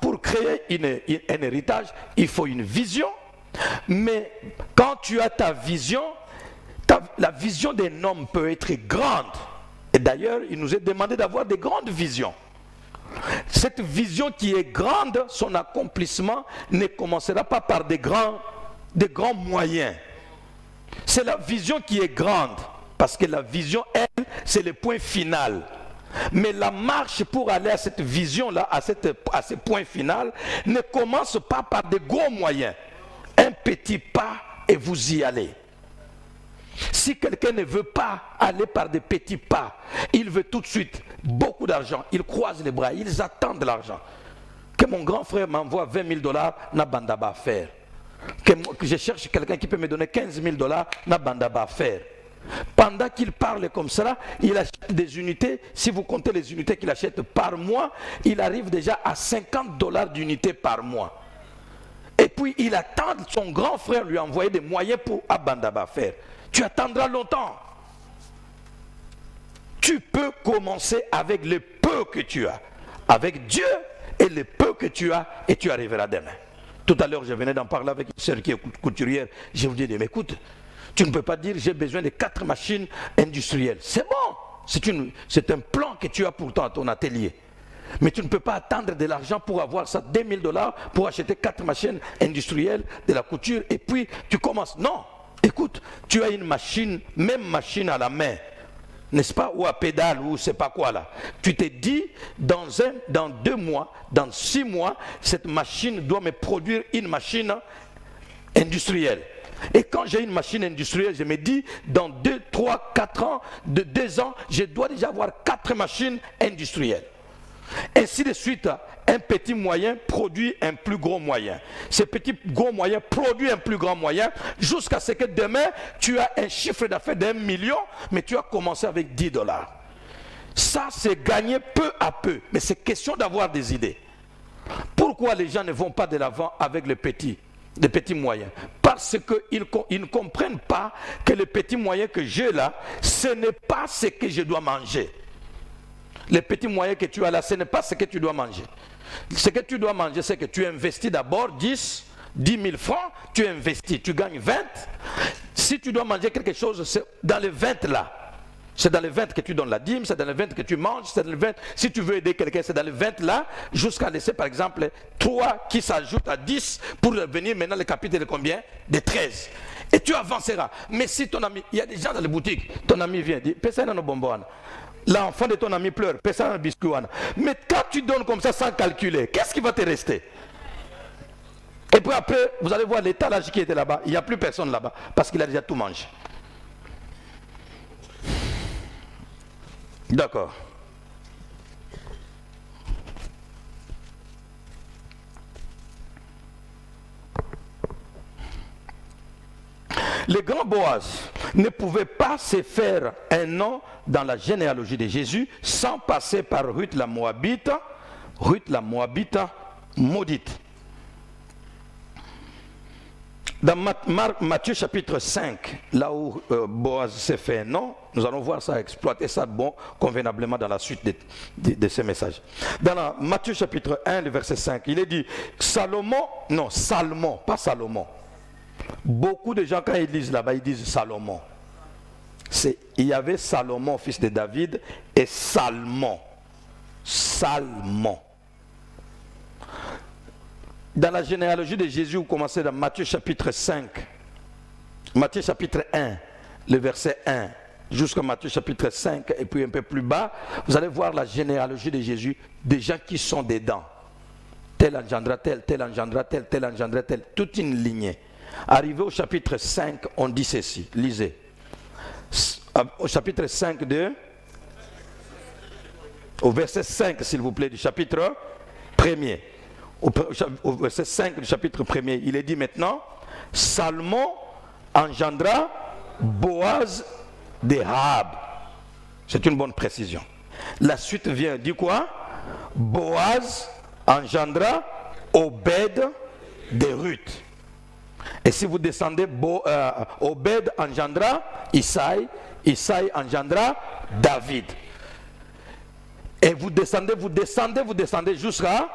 Pour créer un héritage, il faut une vision. Mais quand tu as ta vision, la vision d'un homme peut être grande. Et d'ailleurs, il nous est demandé d'avoir des grandes visions. Cette vision qui est grande, son accomplissement ne commencera pas par des grands moyens. C'est la vision qui est grande. Parce que la vision, elle, c'est le point final. Mais la marche pour aller à cette vision-là, à ce point final, ne commence pas par de gros moyens. Un petit pas et vous y allez. Si quelqu'un ne veut pas aller par des petits pas, il veut tout de suite beaucoup d'argent. Il croise les bras, ils attendent de l'argent. Que mon grand frère m'envoie 20 000 $, n'a bandaba à faire. Que je cherche quelqu'un qui peut me donner 15 000 $, n'a bandaba à faire. Pendant qu'il parle comme cela, il achète des unités. Si vous comptez les unités qu'il achète par mois, il arrive déjà à 50 $ d'unités par mois. Et puis il attend son grand frère lui envoyer des moyens pour Abandaba faire. Tu attendras longtemps. Tu peux commencer avec le peu que tu as. Avec Dieu et le peu que tu as, et tu arriveras demain. Tout à l'heure, je venais d'en parler avec une sœur qui est couturière. Je vous dis, mais écoute, tu ne peux pas dire j'ai besoin de 4 machines industrielles. C'est bon. C'est un plan que tu as pour ton atelier. Mais tu ne peux pas attendre de l'argent pour avoir ça, 2 000 $ pour acheter 4 machines industrielles de la couture. Et puis tu commences. Non, écoute, tu as une machine, même machine à la main, n'est-ce pas, ou à pédale, ou c'est pas quoi là. Tu te dis, dans 2 mois, dans 6 mois, cette machine doit me produire une machine industrielle. Et quand j'ai une machine industrielle, je me dis, dans 2, 3, 4 ans, de 2 ans, je dois déjà avoir 4 machines industrielles. Ainsi de suite, un petit moyen produit un plus gros moyen. Ce petit gros moyen produit un plus grand moyen, jusqu'à ce que demain, tu as un chiffre d'affaires d'1 million, mais tu as commencé avec 10 $. Ça, c'est gagné peu à peu, mais c'est question d'avoir des idées. Pourquoi les gens ne vont pas de l'avant avec les petits moyens? Parce qu'ils ne comprennent pas que les petits moyens que j'ai là, ce n'est pas ce que je dois manger. Les petits moyens que tu as là, ce n'est pas ce que tu dois manger. Ce que tu dois manger, c'est que tu investis d'abord 10 000 francs, tu investis, tu gagnes 20. Si tu dois manger quelque chose, c'est dans les 20 là. C'est dans les 20 que tu donnes la dîme, c'est dans les 20 que tu manges, c'est dans les 20. Si tu veux aider quelqu'un, c'est dans les 20 là, jusqu'à laisser par exemple 3 qui s'ajoutent à 10 pour venir maintenant le capital de combien? De 13. Et tu avanceras. Mais si ton ami, il y a des gens dans les boutiques, ton ami vient, dit, pèse un bonbon. L'enfant de ton ami pleure, pèse un biscuit. Mais quand tu donnes comme ça sans calculer, qu'est-ce qui va te rester? Et puis après, vous allez voir l'étalage qui était là-bas, il n'y a plus personne là-bas, parce qu'il a déjà tout mangé. D'accord. Le grand Boaz ne pouvait pas se faire un nom dans la généalogie de Jésus sans passer par Ruth la Moabite maudite. Dans Matthieu chapitre 5, là où Boaz s'est fait un nom, nous allons voir ça, exploiter ça convenablement dans la suite de ces messages. Dans Matthieu chapitre 1, le verset 5, il est dit Salomon, pas Salomon. Beaucoup de gens, quand ils lisent là-bas, ils disent Salomon. Il y avait Salomon, fils de David, et Salmon. Dans la généalogie de Jésus, vous commencez dans Matthieu chapitre 5, Matthieu chapitre 1, le verset 1, jusqu'à Matthieu chapitre 5, et puis un peu plus bas, vous allez voir la généalogie de Jésus, des gens qui sont dedans. Tel engendra tel, tel engendra tel, tel engendra tel, toute une lignée. Arrivé au chapitre 5, on dit ceci, lisez. Au chapitre 5 au verset 5, s'il vous plaît, du chapitre 1er. Au verset 5 du chapitre 1er, il est dit maintenant, Salmon engendra Boaz de Rahab. C'est une bonne précision. La suite vient, dit quoi? Boaz engendra Obed de Ruth. Et si vous descendez, Obed engendra Isaïe, Isaïe engendra David. Et vous descendez jusqu'à...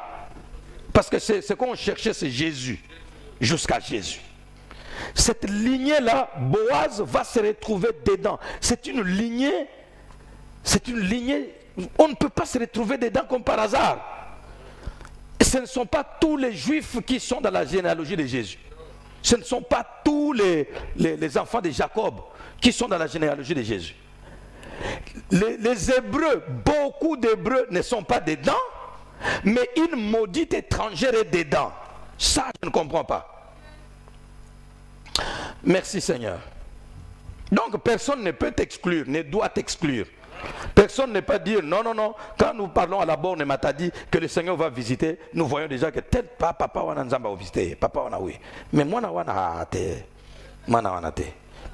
Parce que ce qu'on cherchait, c'est Jésus. Jusqu'à Jésus. Cette lignée-là, Boaz va se retrouver dedans. C'est une lignée, on ne peut pas se retrouver dedans comme par hasard. Ce ne sont pas tous les juifs qui sont dans la généalogie de Jésus. Ce ne sont pas tous les enfants de Jacob qui sont dans la généalogie de Jésus. Les Hébreux, beaucoup d'Hébreux ne sont pas dedans, mais une maudite étrangère est dedans. Ça, je ne comprends pas. Merci Seigneur. Donc personne ne peut t'exclure, ne doit t'exclure. Personne ne peut dire non, non, non. Quand nous parlons à la borne, m'a dit que le Seigneur va visiter, nous voyons déjà que tel papa wana nzamba va visiter, papa wana oui. Mais moi na wana te, mana wana te.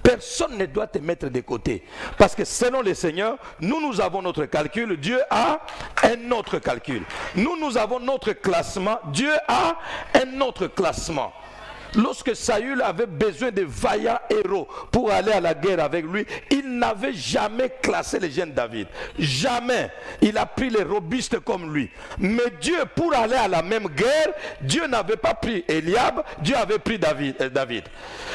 Personne ne doit te mettre de côté. Parce que selon le Seigneur, nous avons notre calcul, Dieu a un autre calcul. Nous avons notre classement, Dieu a un autre classement. Lorsque Saül avait besoin de vaillants héros pour aller à la guerre avec lui, il n'avait jamais classé les jeunes David. Jamais. Il a pris les robustes comme lui. Mais Dieu, pour aller à la même guerre, Dieu n'avait pas pris Eliab, Dieu avait pris David.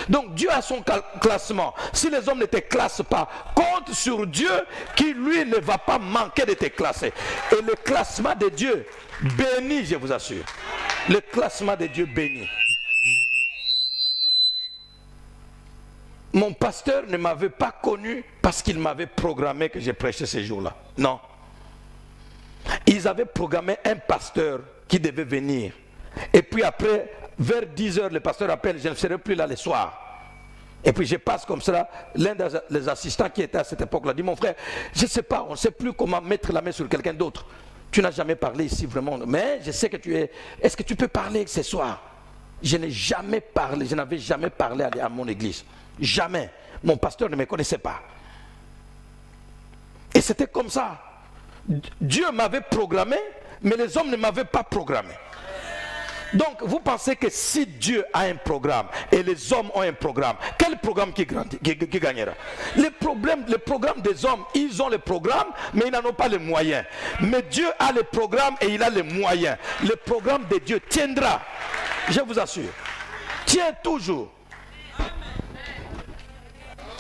Donc Dieu a son classement. Si les hommes ne te classent pas, compte sur Dieu qui lui ne va pas manquer de te classer. Et le classement de Dieu béni, je vous assure. Le classement de Dieu béni. Mon pasteur ne m'avait pas connu parce qu'il m'avait programmé que j'ai prêché ces jours-là. Non. Ils avaient programmé un pasteur qui devait venir. Et puis après, vers 10 heures, le pasteur appelle, je ne serai plus là le soir. Et puis je passe comme cela. L'un des assistants qui était à cette époque-là dit, mon frère, je ne sais pas, on ne sait plus comment mettre la main sur quelqu'un d'autre. Tu n'as jamais parlé ici vraiment. Mais je sais que tu es... Est-ce que tu peux parler ce soir? Je n'ai jamais parlé, je n'avais jamais parlé à mon église. Jamais. Mon pasteur ne me connaissait pas. Et c'était comme ça. Dieu m'avait programmé, mais les hommes ne m'avaient pas programmé. Donc, vous pensez que si Dieu a un programme et les hommes ont un programme, quel programme qui gagnera? Les programmes des hommes, ils ont les programmes, mais ils n'en ont pas les moyens. Mais Dieu a les programmes et il a les moyens. Le programme de Dieu tiendra. Je vous assure. Tient toujours.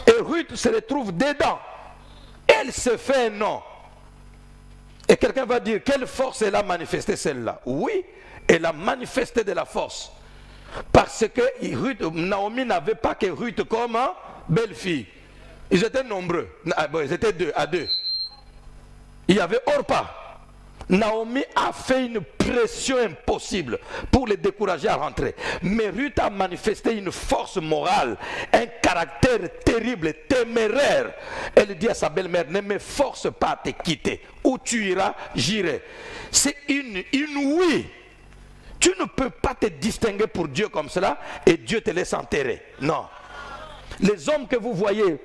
Et Ruth se retrouve dedans. Elle se fait un nom. Et quelqu'un va dire, quelle force elle a manifesté celle-là? Oui, elle a manifesté de la force. Parce que Naomi n'avait pas que Ruth comme belle-fille. Ils étaient nombreux. Ils étaient à deux. Il y avait Orpa. Naomi a fait une pression impossible pour les décourager à rentrer. Mais Ruth a manifesté une force morale, un caractère terrible, téméraire. Elle dit à sa belle-mère, ne me force pas à te quitter. Où tu iras, j'irai. C'est une oui. Tu ne peux pas te distinguer pour Dieu comme cela et Dieu te laisse enterrer. Non. Les hommes que vous voyez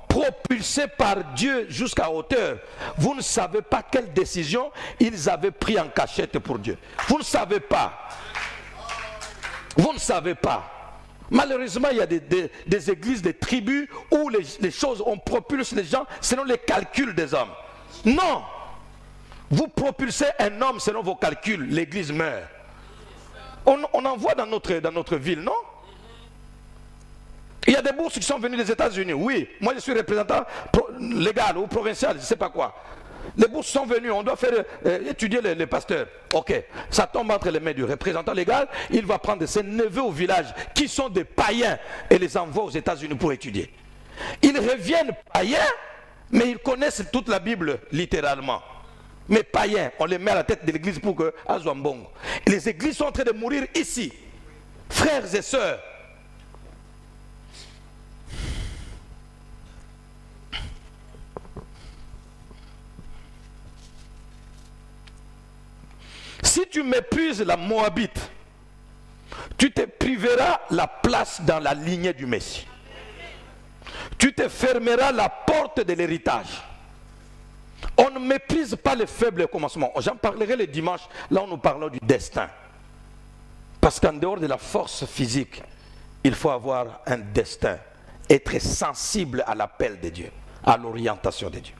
propulsés par Dieu jusqu'à hauteur, vous ne savez pas quelle décision ils avaient pris en cachette pour Dieu. Vous ne savez pas. Vous ne savez pas. Malheureusement, il y a des églises, des tribus où les choses, on propulse les gens selon les calculs des hommes. Non. Vous propulsez un homme selon vos calculs, l'église meurt. On en voit dans notre ville, non? Il y a des bourses qui sont venues des États-Unis. Oui, moi je suis représentant légal ou provincial, je ne sais pas quoi. Les bourses sont venues, on doit faire étudier les pasteurs. Ok, ça tombe entre les mains du représentant légal, il va prendre ses neveux au village qui sont des païens et les envoie aux États-Unis pour étudier. Ils reviennent païens, mais ils connaissent toute la Bible littéralement. Mais païens, on les met à la tête de l'église pour que Azouambongo. Et les églises sont en train de mourir ici. Frères et sœurs, si tu méprises la Moabite, tu te priveras la place dans la lignée du Messie. Tu te fermeras la porte de l'héritage. On ne méprise pas les faibles commencements. J'en parlerai le dimanche, là où nous parlons du destin. Parce qu'en dehors de la force physique, il faut avoir un destin. Être sensible à l'appel de Dieu, à l'orientation de Dieu.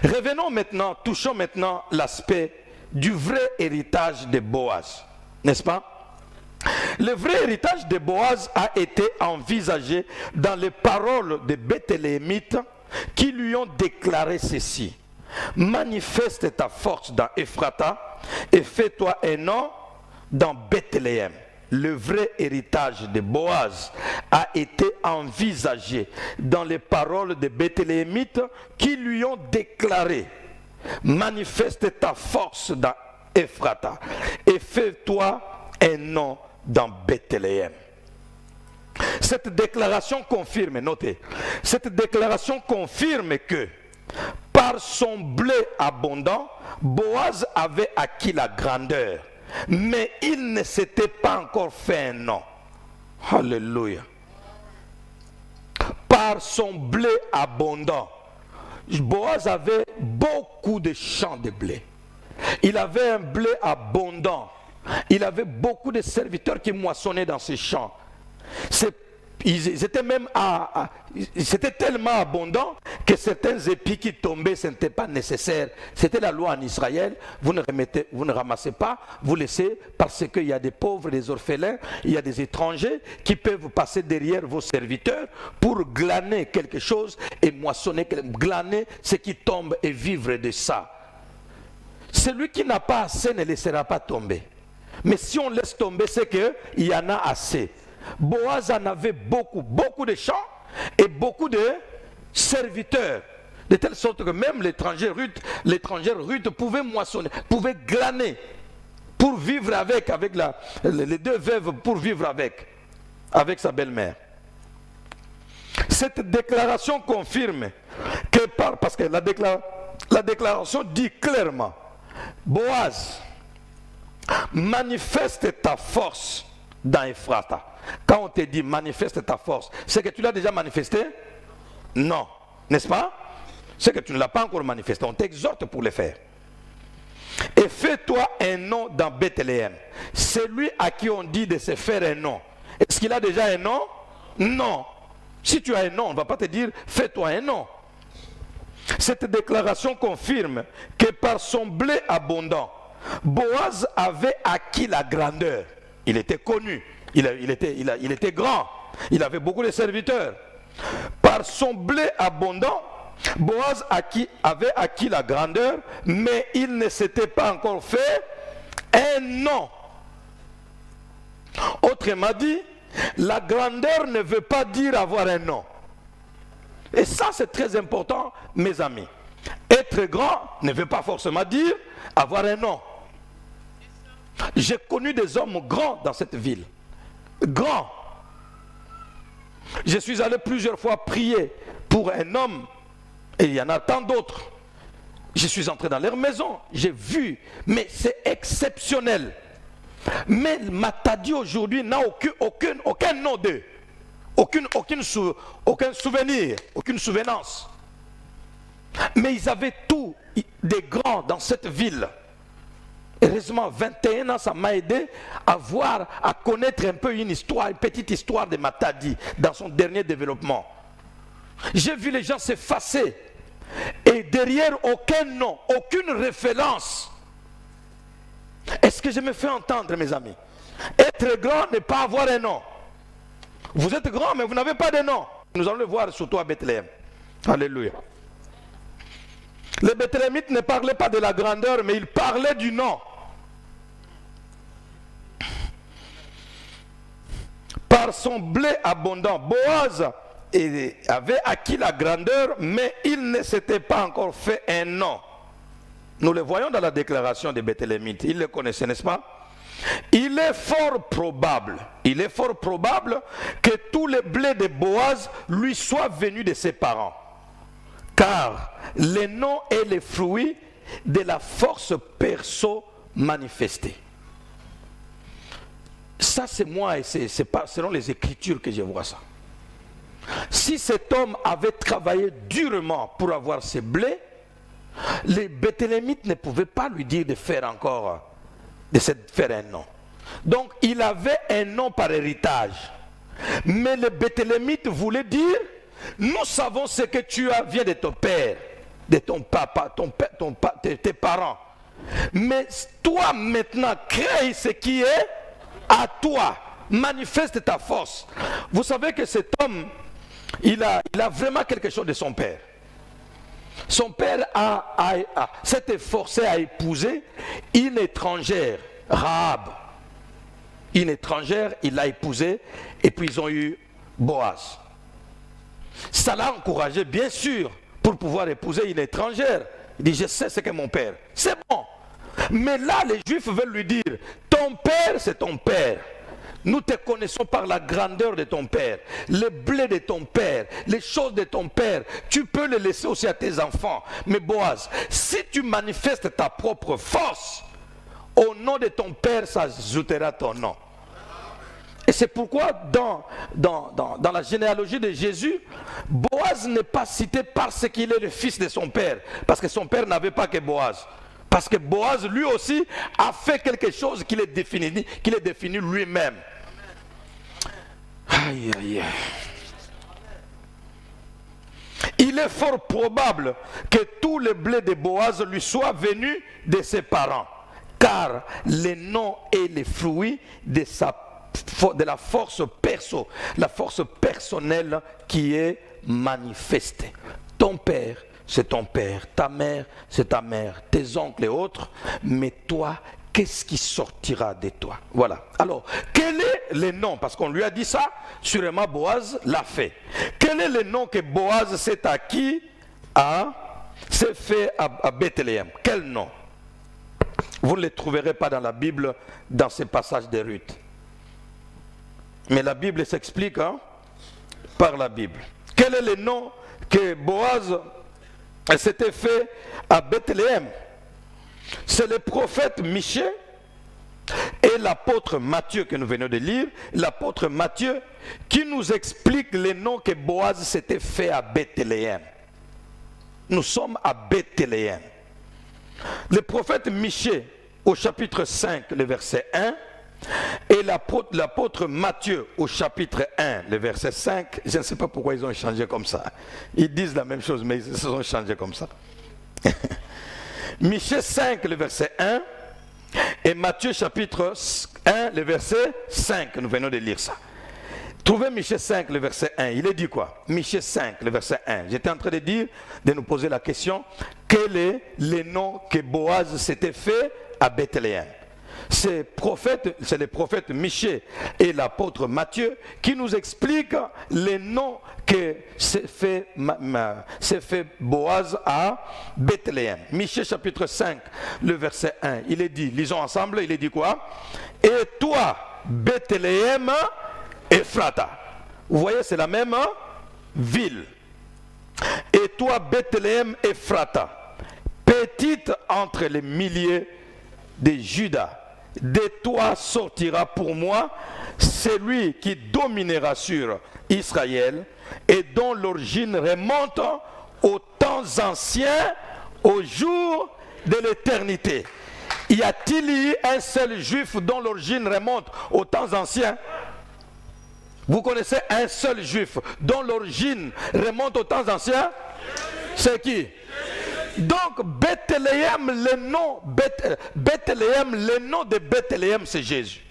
Revenons maintenant, touchons maintenant l'aspect du vrai héritage de Boaz, n'est-ce pas? Le vrai héritage de Boaz a été envisagé dans les paroles des Bethléemites qui lui ont déclaré ceci: manifeste ta force dans Ephrata et fais-toi un nom dans Bethléem. le vrai héritage de Boaz a été envisagé dans les paroles des Bethléemites qui lui ont déclaré: manifeste ta force dans Ephrata et fais-toi un nom dans Bethléem. Cette déclaration confirme, notez, cette déclaration confirme que par son blé abondant, Boaz avait acquis la grandeur, mais il ne s'était pas encore fait un nom. Alléluia. Par son blé abondant, Boaz avait beaucoup de champs de blé. Il avait un blé abondant. Il avait beaucoup de serviteurs qui moissonnaient dans ces champs. C'était tellement abondant que certains épis qui tombaient, ce n'était pas nécessaire. C'était la loi en Israël. Vous ne ramassez pas, vous laissez, parce qu'il y a des pauvres, des orphelins, il y a des étrangers qui peuvent passer derrière vos serviteurs pour glaner quelque chose et moissonner, glaner ce qui tombe et vivre de ça. Celui qui n'a pas assez ne laissera pas tomber. Mais si on laisse tomber, c'est qu'il y en a assez. Boaz en avait beaucoup de champs et beaucoup de serviteurs. De telle sorte que même l'étrangère Ruth pouvait moissonner, pouvait glaner pour vivre avec les deux veuves pour vivre avec sa belle-mère. Cette déclaration confirme que parce que la déclaration dit clairement: Boaz, manifeste ta force dans Ephrata. Quand on te dit manifeste ta force, c'est que tu l'as déjà manifesté? Non, n'est-ce pas? C'est que tu ne l'as pas encore manifesté. On t'exhorte pour le faire. Et fais-toi un nom dans Bethléem. Celui à qui on dit de se faire un nom, est-ce qu'il a déjà un nom? Non. Si tu as un nom, on ne va pas te dire fais-toi un nom. Cette déclaration confirme que par son blé abondant, Boaz avait acquis la grandeur. Il était connu, il était grand, il avait beaucoup de serviteurs. Par son blé abondant, Boaz avait acquis la grandeur, mais il ne s'était pas encore fait un nom. Autrement dit, la grandeur ne veut pas dire avoir un nom. Et ça, c'est très important, mes amis. Être grand ne veut pas forcément dire avoir un nom. J'ai connu des hommes grands dans cette ville. Grands. Je suis allé plusieurs fois prier pour un homme, et il y en a tant d'autres. Je suis entré dans leur maison, j'ai vu, mais c'est exceptionnel. Mais Matadi aujourd'hui n'a aucun nom d'eux. Aucun souvenir, aucune souvenance. Mais ils avaient tous des grands dans cette ville. Heureusement, 21 ans, ça m'a aidé à connaître un peu une petite histoire de Matadi dans son dernier développement. J'ai vu les gens s'effacer et derrière aucun nom, aucune référence. Est-ce que je me fais entendre, mes amis? Être grand n'est pas avoir un nom. Vous êtes grand, mais vous n'avez pas de nom. Nous allons le voir surtout à Bethléem. Alléluia. Les Bethléemites ne parlaient pas de la grandeur, mais ils parlaient du nom. Par son blé abondant, Boaz avait acquis la grandeur, mais il ne s'était pas encore fait un nom. Nous le voyons dans la déclaration des Bethléemites. Ils le connaissaient, n'est-ce pas? Il est fort probable que tous les blés de Boaz lui soient venus de ses parents. Car le nom est le fruit de la force perso manifestée. Ça, c'est moi et c'est pas selon les Écritures que je vois ça. Si cet homme avait travaillé durement pour avoir ses blés, les Bethléemites ne pouvaient pas lui dire de faire un nom. Donc, il avait un nom par héritage. Mais les Bethléemites voulaient dire: nous savons ce que tu as vient de ton père, de ton papa, tes parents. Mais toi maintenant, crée ce qui est à toi. Manifeste ta force. Vous savez que cet homme, il a vraiment quelque chose de son père. Son père s'est efforcé à épouser une étrangère, Rahab. une étrangère, il l'a épousée, et puis ils ont eu Boaz. Ça l'a encouragé, bien sûr, pour pouvoir épouser une étrangère. Il dit, je sais ce qu'est mon père. C'est bon. Mais là, les Juifs veulent lui dire, ton père, c'est ton père. Nous te connaissons par la grandeur de ton père, le blé de ton père, les choses de ton père. Tu peux les laisser aussi à tes enfants. Mais Boaz, si tu manifestes ta propre force, au nom de ton père, ça ajoutera ton nom. Et c'est pourquoi dans la généalogie de Jésus, Boaz n'est pas cité parce qu'il est le fils de son père. Parce que son père n'avait pas que Boaz. Parce que Boaz, lui aussi, a fait quelque chose qu'il est défini lui-même. Aïe, aïe, aïe. Il est fort probable que tout le blé de Boaz lui soit venu de ses parents. Car le nom est le fruit de la force la force personnelle qui est manifestée. Ton père, c'est ton père, ta mère, c'est ta mère, tes oncles et autres, mais toi, qu'est-ce qui sortira de toi? Voilà. Alors, quel est le nom? Parce qu'on lui a dit ça, sûrement Boaz l'a fait. Quel est le nom que Boaz s'est acquis s'est fait à Bethléem? Quel nom? Vous ne le trouverez pas dans la Bible, dans ces passages de Ruth. Mais la Bible s'explique par la Bible. Quel est le nom que Boaz s'était fait à Bethléem? C'est le prophète Michée et l'apôtre Matthieu que nous venons de lire, l'apôtre Matthieu qui nous explique les noms que Boaz s'était fait à Bethléem. Nous sommes à Bethléem. Le prophète Michée au chapitre 5, le verset 1, et l'apôtre Matthieu au chapitre 1, le verset 5, je ne sais pas pourquoi ils ont changé comme ça. Ils disent la même chose, mais ils se sont changés comme ça. Michée 5, le verset 1, et Matthieu chapitre 1, le verset 5, nous venons de lire ça. Trouvez Michée 5, le verset 1, il est dit quoi? Michée 5, le verset 1, j'étais en train de dire, de nous poser la question, quel est le nom que Boaz s'était fait à Bethléem? C'est le prophète Michée et l'apôtre Matthieu qui nous expliquent les noms que s'est fait Boaz à Bethléem. Michée chapitre 5, le verset 1, il est dit, lisons ensemble, il est dit quoi? Et toi, Bethléem, Ephrata. Vous voyez, c'est la même ville. Et toi, Bethléem, Ephrata, petite entre les milliers de Juda, de toi sortira pour moi celui qui dominera sur Israël et dont l'origine remonte aux temps anciens, au jour de l'éternité. Y a-t-il eu un seul juif dont l'origine remonte aux temps anciens? Vous connaissez un seul juif dont l'origine remonte aux temps anciens? C'est qui? Donc Bethléem, le nom de Bethléem, c'est Jésus.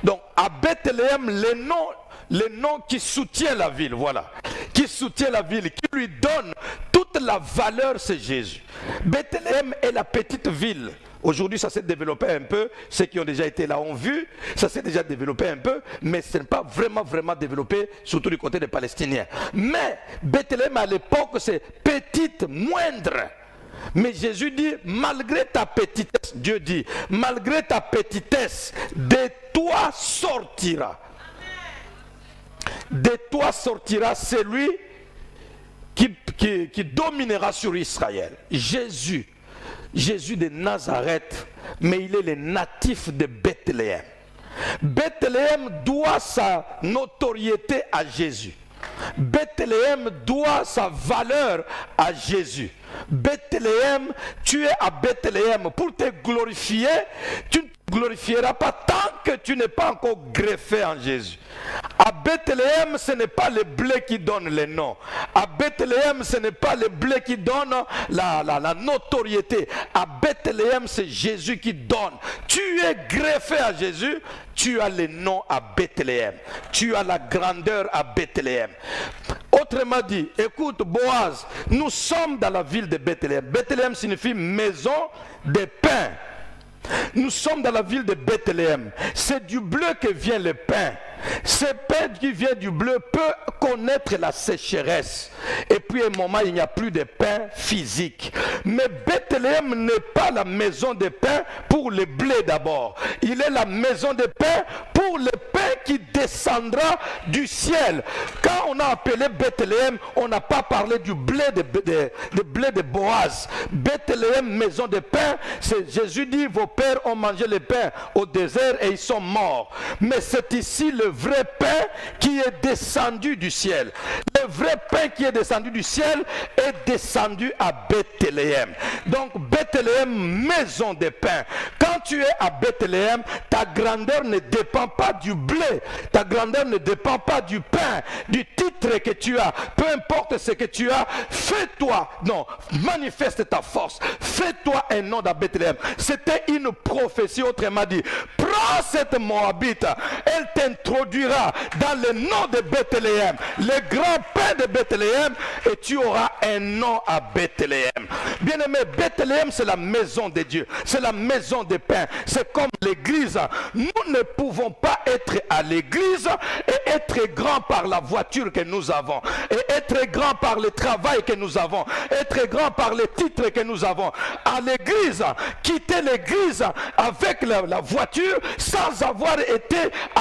Donc à Bethléem, le nom qui soutient la ville, voilà, qui soutient la ville, qui lui donne toute la valeur, c'est Jésus. Bethléem est la petite ville. Aujourd'hui, ça s'est développé un peu. Ceux qui ont déjà été là ont vu. Ça s'est déjà développé un peu, mais ce n'est pas vraiment développé, surtout du côté des Palestiniens. Mais Bethléem, à l'époque, c'est petite, moindre. Mais Jésus dit, malgré ta petitesse, Dieu dit, malgré ta petitesse, de toi sortira. De toi sortira celui qui dominera sur Israël. Jésus de Nazareth, mais il est le natif de Bethléem. Bethléem doit sa notoriété à Jésus. Bethléem doit sa valeur à Jésus. Bethléem, tu es à Bethléem pour te glorifier. Tu ne te glorifieras pas tant que tu n'es pas encore greffé en Jésus. À Bethléem, ce n'est pas le blé qui donne le nom. À Bethléem, ce n'est pas le blé qui donne la notoriété. À Bethléem, c'est Jésus qui donne. Tu es greffé à Jésus, tu as le nom à Bethléem. Tu as la grandeur à Bethléem. Autrement dit, écoute Boaz, nous sommes dans la ville de Bethléem. Bethléem signifie maison de pain. Nous sommes dans la ville de Bethléem. C'est du bleu que vient le pain. Ce pain qui vient du bleu peut connaître la sécheresse. Et puis à un moment, il n'y a plus de pain physique. Mais Bethléem n'est pas la maison de pain pour le blé d'abord. Il est la maison de pain pour le pain qui descendra du ciel. Quand on a appelé Bethléem, on n'a pas parlé du blé de Boaz. Bethléem, maison de pain, c'est Jésus dit, vos pères ont mangé le pain au désert et ils sont morts. Mais c'est ici le vrai pain qui est descendu du ciel. Le vrai pain qui est descendu du ciel est descendu à Bethléem. Donc Bethléem, maison de pain. Quand tu es à Bethléem, ta grandeur ne dépend pas du blé. Ta grandeur ne dépend pas du pain, du titre que tu as. Peu importe ce que tu as, fais-toi, non, manifeste ta force. Fais-toi un nom à Bethléem. C'était une prophétie, autrement dit. Prends cette Moabite, elle t'introduira dans le nom de Bethléem, le grand pain de Bethléem, et tu auras un nom à Bethléem. Bien-aimé, Bethléem, c'est la maison de Dieu, c'est la maison de pain, c'est comme l'église. Nous ne pouvons pas être à l'église et être grand par la voiture que nous avons, et être grand par le travail que nous avons, être grand par les titres que nous avons. À l'église, quitter l'église avec la voiture sans avoir été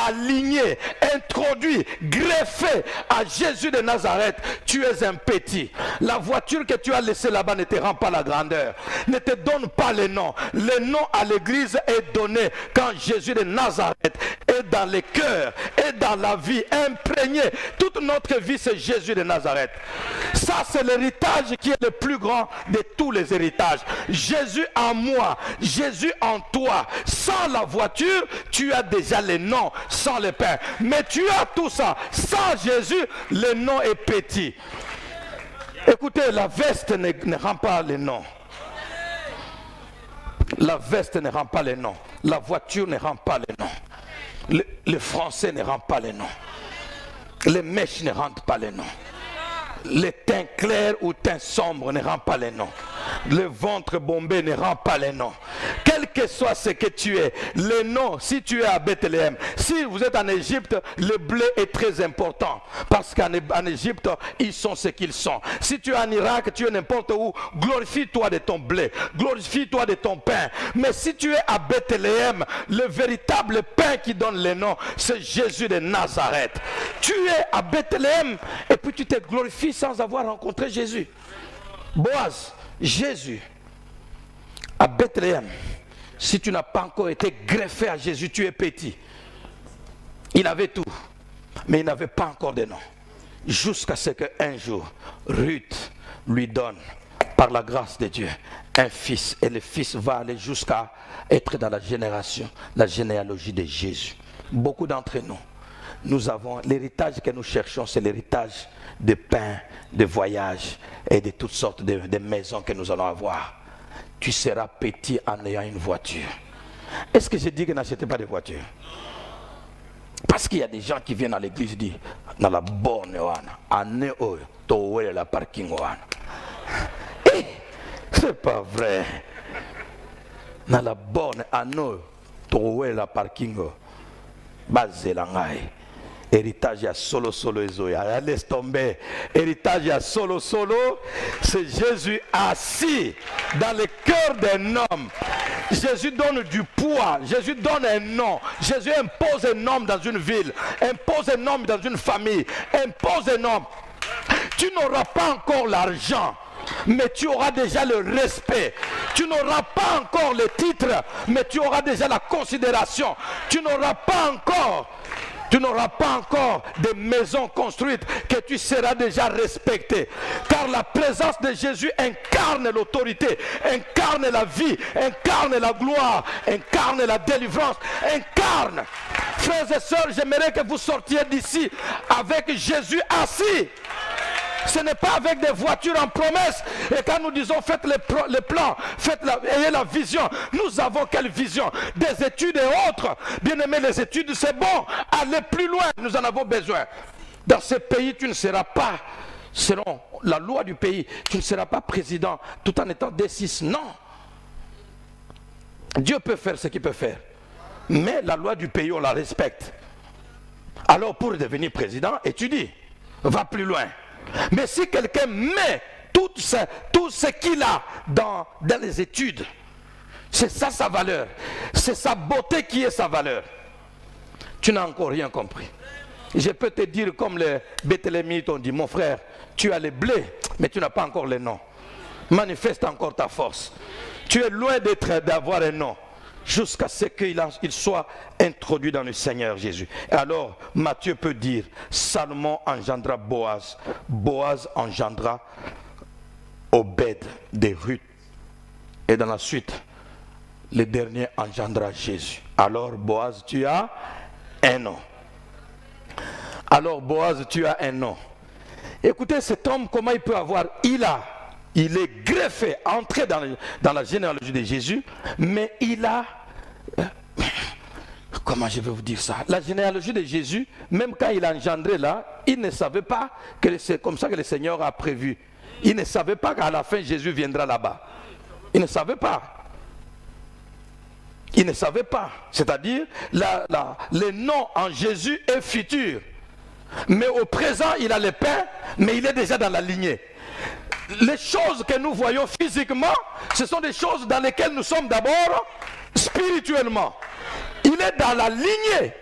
aligné, introduit, greffé à Jésus de Nazareth, tu es un petit. La voiture que tu as laissée là-bas ne te rend pas la grandeur, ne te donne pas le nom. Le nom à l'église est donné quand Jésus de Nazareth est dans les cœurs, est dans la vie, imprégné. Toute notre vie, c'est Jésus de Nazareth. Ça, c'est l'héritage qui est le plus grand de tous les héritages. Jésus en moi, Jésus en toi. Sans la voiture, tu as déjà le nom, sans le pain. Mais tu as tout ça. Sans Jésus, le nom est petit. Écoutez, la veste ne rend pas le nom. La veste ne rend pas le nom. La voiture ne rend pas le nom. Le français ne rend pas le nom. Les mèches ne rendent pas le nom. Le teint clair ou teint sombre ne rend pas les noms. Le ventre bombé ne rend pas les noms. Quel que soit ce que tu es, les noms, si tu es à Bethléem, si vous êtes en Égypte, le blé est très important. Parce qu'en Égypte, ils sont ce qu'ils sont. Si tu es en Irak, tu es n'importe où, glorifie-toi de ton blé, glorifie-toi de ton pain. Mais si tu es à Bethléem, le véritable pain qui donne les noms, c'est Jésus de Nazareth. Tu es à Bethléem et puis tu te glorifies sans avoir rencontré Jésus. Boaz, Jésus, à Bethléem, si tu n'as pas encore été greffé à Jésus, tu es petit. Il avait tout, mais il n'avait pas encore de nom. Jusqu'à ce qu'un jour, Ruth lui donne, par la grâce de Dieu, un fils. Et le fils va aller jusqu'à être dans la généalogie de Jésus. Beaucoup d'entre nous, nous avons l'héritage que nous cherchons, c'est l'héritage de pain, de voyage et de toutes sortes de maisons que nous allons avoir. Tu seras petit en ayant une voiture. Est-ce que je dis que n'achetez pas de voiture? Parce qu'il y a des gens qui viennent à l'église et disent dans la borne, la parking. C'est pas vrai. Dans la borne, la parking. Héritage à solo Ezoya. Laisse tomber. Héritage à solo. C'est Jésus assis dans le cœur d'un homme. Jésus donne du poids. Jésus donne un nom. Jésus impose un nom dans une ville. Impose un nom dans une famille. Impose un nom. Tu n'auras pas encore l'argent, mais tu auras déjà le respect. Tu n'auras pas encore le titre, mais tu auras déjà la considération. Tu n'auras pas encore de maisons construites, que tu seras déjà respecté. Car la présence de Jésus incarne l'autorité, incarne la vie, incarne la gloire, incarne la délivrance, incarne. Frères et sœurs, j'aimerais que vous sortiez d'ici avec Jésus assis. Ce n'est pas avec des voitures en promesse. Et quand nous disons faites les plans, ayez la vision. Nous avons quelle vision? Des études et autres. Bien aimé, les études c'est bon. Allez plus loin, nous en avons besoin. Dans ce pays, tu ne seras pas, selon la loi du pays, tu ne seras pas président tout en étant D6. Non. Dieu peut faire ce qu'il peut faire. Mais la loi du pays, on la respecte. Alors pour devenir président, étudie. Va plus loin. Mais si quelqu'un met tout ce qu'il a dans les études, c'est ça sa valeur. C'est sa beauté qui est sa valeur. Tu n'as encore rien compris. Je peux te dire comme les Béthlémites ont dit, mon frère, tu as les blés, mais tu n'as pas encore les noms. Manifeste encore ta force. Tu es loin d'avoir un nom, jusqu'à ce qu'il soit introduit dans le Seigneur Jésus. Et alors, Matthieu peut dire, Salomon engendra Boaz, Boaz engendra Obed de Ruth. Et dans la suite, le dernier engendra Jésus. Alors, Boaz, tu as un nom. Alors, Boaz, tu as un nom. Écoutez, cet homme, comment il peut avoir... Il est greffé, entré dans la généalogie de Jésus, mais il a... comment je vais vous dire ça? La généalogie de Jésus, même quand il a engendré là, il ne savait pas que c'est comme ça que le Seigneur a prévu. Il ne savait pas qu'à la fin, Jésus viendra là-bas. Il ne savait pas. Il ne savait pas. C'est-à-dire, le nom en Jésus est futur. Mais au présent, il a le pain, mais il est déjà dans la lignée. Les choses que nous voyons physiquement, ce sont des choses dans lesquelles nous sommes d'abord spirituellement. Il est dans la lignée,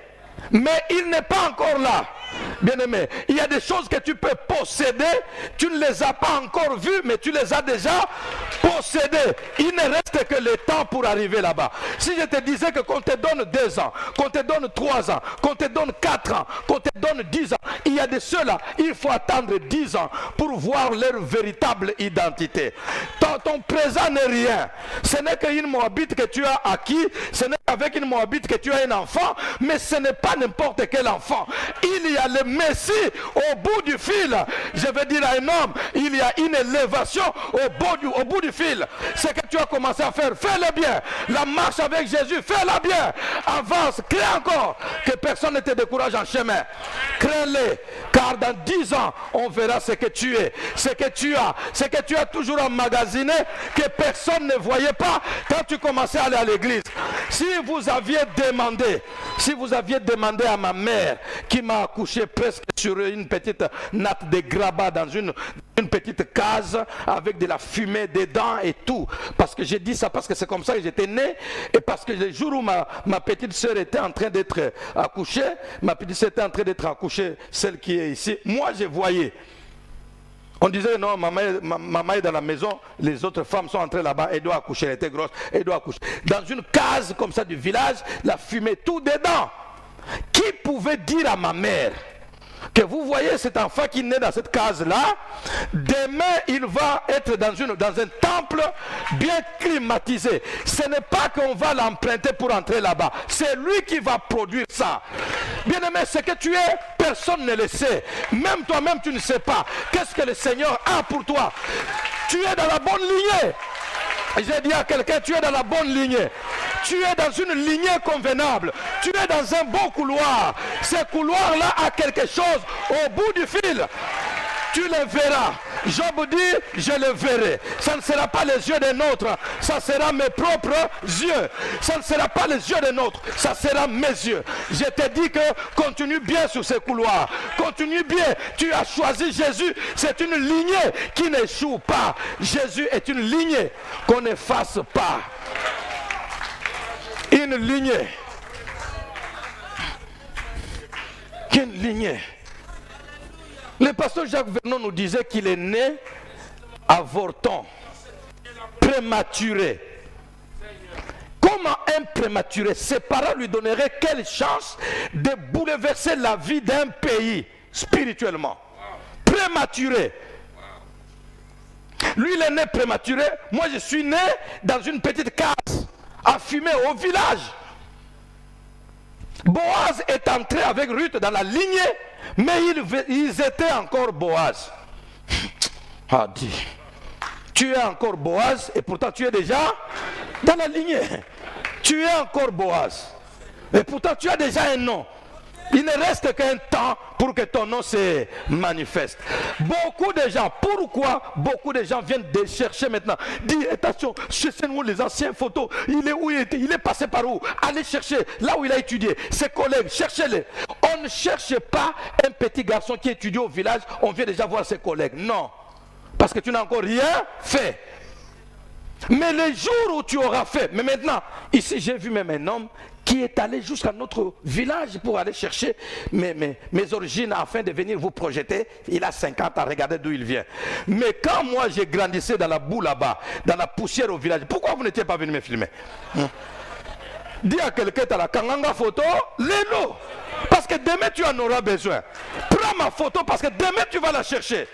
mais il n'est pas encore là. Bien-aimé, il y a des choses que tu peux posséder, tu ne les as pas encore vues, mais tu les as déjà possédées. Il ne reste que le temps pour arriver là-bas. Si je te disais que qu'on te donne 2 ans, qu'on te donne 3 ans, qu'on te donne 4 ans, qu'on te donne 10 ans, il y a de ceux-là, il faut attendre 10 ans pour voir leur véritable identité. Ton présent n'est rien. Ce n'est qu'une Moabite que tu as acquis, ce n'est qu'avec une Moabite que tu as un enfant, mais ce n'est pas n'importe quel enfant. Il y a le Messie au bout du fil. Je vais dire à un homme, il y a une élévation au bout du fil. Ce que tu as commencé à faire, fais-le bien. La marche avec Jésus, fais-la bien. Avance, crée encore. Que personne ne te décourage en chemin. Crée-le, car dans 10 ans, on verra ce que tu es, ce que tu as toujours emmagasiné, que personne ne voyait pas quand tu commençais à aller à l'église. Si vous aviez demandé à ma mère, qui m'a accouché presque sur une petite natte de grabat dans une petite case avec de la fumée dedans et tout, parce que j'ai dit ça parce que c'est comme ça que j'étais né, et parce que le jour où ma petite soeur était en train d'être accouchée, celle qui est ici, moi je voyais. On disait non, maman est dans la maison, les autres femmes sont entrées là-bas, elle doit accoucher, elle était grosse, elle doit accoucher. Dans une case comme ça du village, la fumée tout dedans. Qui pouvait dire à ma mère que vous voyez cet enfant qui naît dans cette case-là, demain il va être dans un temple bien climatisé. Ce n'est pas qu'on va l'emprunter pour entrer là-bas, c'est lui qui va produire ça. Bien aimé, ce que tu es, personne ne le sait. Même toi-même tu ne sais pas. Qu'est-ce que le Seigneur a pour toi? Tu es dans la bonne lignée. J'ai dit à quelqu'un, tu es dans la bonne lignée. Tu es dans une lignée convenable. Tu es dans un bon couloir. Ce couloir-là a quelque chose au bout du fil. Tu le verras. Job dit, je le verrai. Ça ne sera pas les yeux d'un autre, ça sera mes propres yeux. Ça ne sera pas les yeux d'un autre, ça sera mes yeux. Je te dis que continue bien sur ce couloir. Continue bien. Tu as choisi Jésus. C'est une lignée qui n'échoue pas. Jésus est une lignée qu'on n'efface pas. Une lignée. Une lignée. Le pasteur Jacques Vernon nous disait qu'il est né avorton, prématuré. Comment un prématuré, ses parents lui donneraient quelle chance de bouleverser la vie d'un pays spirituellement? Prématuré. Lui, il est né prématuré. Moi, je suis né dans une petite case à fumer au village. Boaz est entré avec Ruth dans la lignée, mais ils étaient encore Boaz. Ah, dit, tu es encore Boaz et pourtant tu es déjà dans la lignée. Tu es encore Boaz et pourtant tu as déjà un nom. Il ne reste qu'un temps pour que ton nom se manifeste. Beaucoup de gens, pourquoi beaucoup de gens viennent de chercher maintenant? Dis, attention, cherchez-nous les anciennes photos. Il est où il était? Il est passé par où? Allez chercher là où il a étudié. Ses collègues, cherchez-les. On ne cherche pas un petit garçon qui étudie au village. On vient déjà voir ses collègues. Non. Parce que tu n'as encore rien fait. Mais le jour où tu auras fait, mais maintenant, ici j'ai vu même un homme qui est allé jusqu'à notre village pour aller chercher mes origines afin de venir vous projeter. Il a 50 ans, regardez d'où il vient. Mais quand moi j'ai grandissé dans la boue là-bas, dans la poussière au village, pourquoi vous n'étiez pas venu me filmer? Dis à quelqu'un, tu as la kanganga photo, lélo. Parce que demain tu en auras besoin. Prends ma photo parce que demain tu vas la chercher.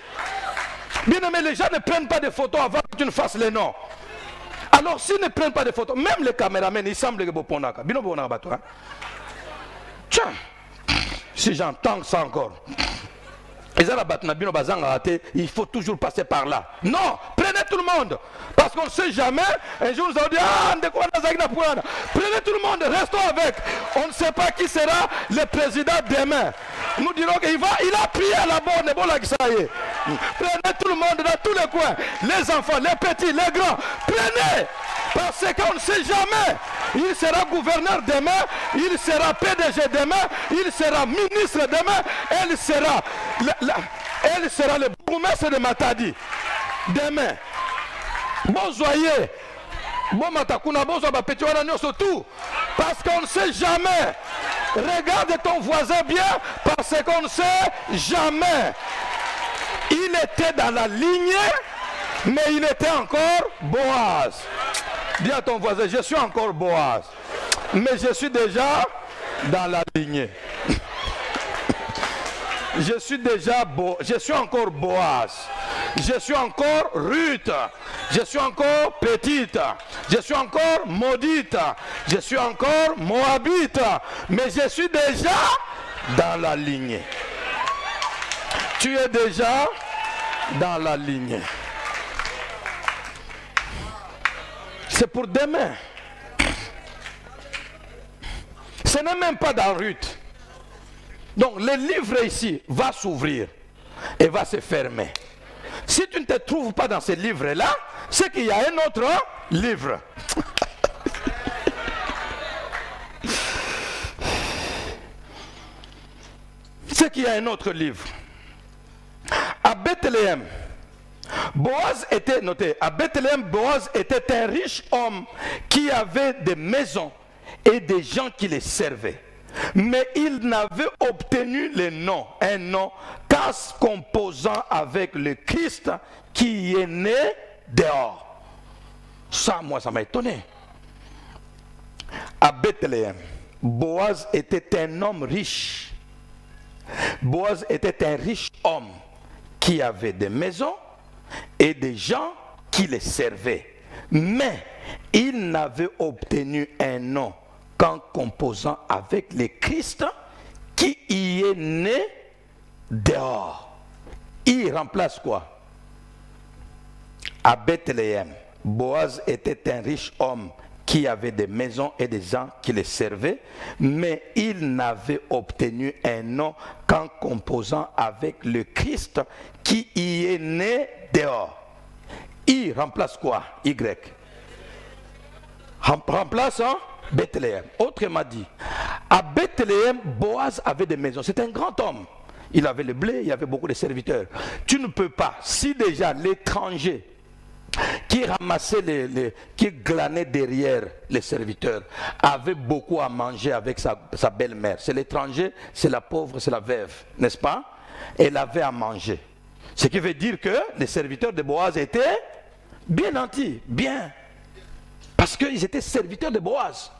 Bien aimé, les gens ne prennent pas de photos avant que tu ne fasses les noms. Alors s'ils ne prennent pas de photos, même les caméramans, ils semblent que Boponaka. Tiens, si j'entends ça encore. Il faut toujours passer par là. Non, prenez tout le monde. Parce qu'on ne sait jamais. Un jour nous allons dire, prenez tout le monde, restons avec. On ne sait pas qui sera le président demain. Nous dirons qu'il a prié à la bonne. Prenez tout le monde dans tous les coins. Les enfants, les petits, les grands. Prenez. Parce qu'on ne sait jamais. Il sera gouverneur demain. Il sera PDG demain. Il sera ministre demain. Elle sera le bourgmestre de Matadi demain. Bon joyeux. Bon matakuna, bon joyeux, petit oranio surtout. Parce qu'on ne sait jamais. Regarde ton voisin bien, parce qu'on ne sait jamais. Il était dans la lignée, mais il était encore Boaz. Dis à ton voisin, je suis encore Boaz. Mais je suis déjà dans la lignée. Je suis encore Boaz. Je suis encore Ruth. Je suis encore petite. Je suis encore maudite. Je suis encore moabite. Mais je suis déjà dans la lignée. Tu es déjà dans la lignée. C'est pour demain. Ce n'est même pas dans Ruth. Donc le livre ici va s'ouvrir et va se fermer. Si tu ne te trouves pas dans ce livre-là, c'est qu'il y a un autre livre. C'est qu'il y a un autre livre. À Bethléem, Boaz était, notez, à Bethléem, Boaz était un riche homme qui avait des maisons et des gens qui les servaient. Mais il n'avait obtenu le nom, un nom, qu'en se composant avec le Christ qui est né dehors. Ça, moi, ça m'a étonné. À Bethléem, Boaz était un homme riche. Boaz était un riche homme qui avait des maisons et des gens qui les servaient. Mais il n'avait obtenu un nom qu'en composant avec le Christ qui y est né dehors. Il remplace quoi? À Bethléem, Boaz était un riche homme qui avait des maisons et des gens qui les servaient, mais il n'avait obtenu un nom qu'en composant avec le Christ qui y est né dehors. Il remplace quoi? Y. Remplace Bethléem. Autrement dit, à Bethléem, Boaz avait des maisons. C'est un grand homme. Il avait le blé, il y avait beaucoup de serviteurs. Tu ne peux pas, si déjà l'étranger qui ramassait, qui glanait derrière les serviteurs, avait beaucoup à manger avec sa belle-mère. C'est l'étranger, c'est la pauvre, c'est la veuve, n'est-ce pas? Elle avait à manger. Ce qui veut dire que les serviteurs de Boaz étaient bien nantis, bien. Parce qu'ils étaient serviteurs de Boaz.